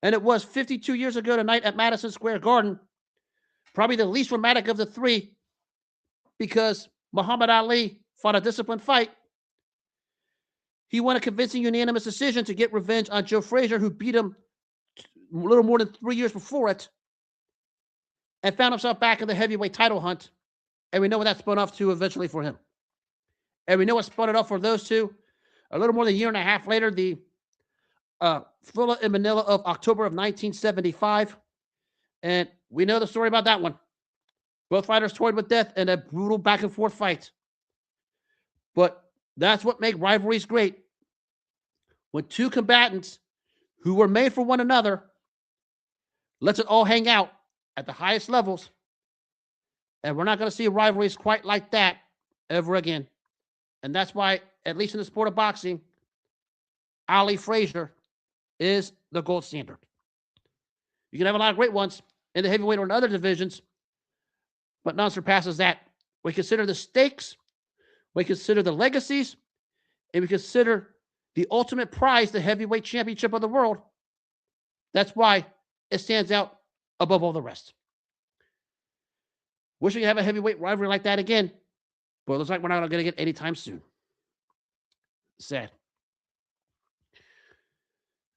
And it was 52 years ago tonight at Madison Square Garden, probably the least dramatic of the three, because Muhammad Ali fought a disciplined fight. He won a convincing unanimous decision to get revenge on Joe Frazier, who beat him a little more than 3 years before it, and found himself back in the heavyweight title hunt. And we know what that spun off to eventually for him. And we know what spun it off for those two a little more than a year and a half later, the Thrilla in Manila of October of 1975. And we know the story about that one. Both fighters toyed with death in a brutal back and forth fight. But that's what makes rivalries great. When two combatants who were made for one another lets it all hang out at the highest levels. And we're not going to see rivalries quite like that ever again. And that's why, at least in the sport of boxing, Ali-Frazier is the gold standard. You can have a lot of great ones in the heavyweight or in other divisions, but none surpasses that. We consider the stakes, we consider the legacies, and we consider the ultimate prize, the heavyweight championship of the world. That's why it stands out above all the rest. Wish we could have a heavyweight rivalry like that again, but it looks like we're not going to get anytime soon. Sad.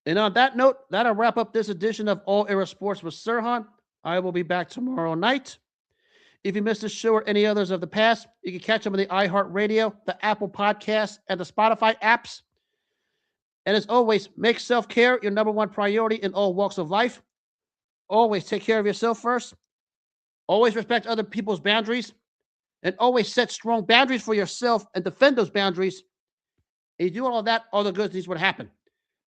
And on that note, that'll wrap up this edition of All Era Sports with Sirhan. I will be back tomorrow night. If you missed this show or any others of the past, you can catch them on the iHeartRadio, the Apple Podcasts, and the Spotify apps. And as always, make self-care your number one priority in all walks of life. Always take care of yourself first. Always respect other people's boundaries. And always set strong boundaries for yourself and defend those boundaries. And you do all of that, all the good things would happen.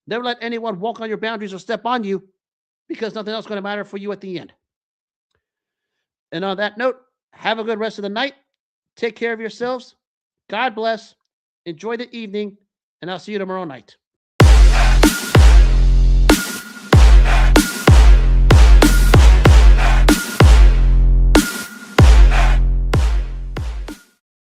Never let anyone walk on your boundaries or step on you, because nothing else is going to matter for you at the end. And on that note, have a good rest of the night. Take care of yourselves. God bless. Enjoy the evening, and I'll see you tomorrow night.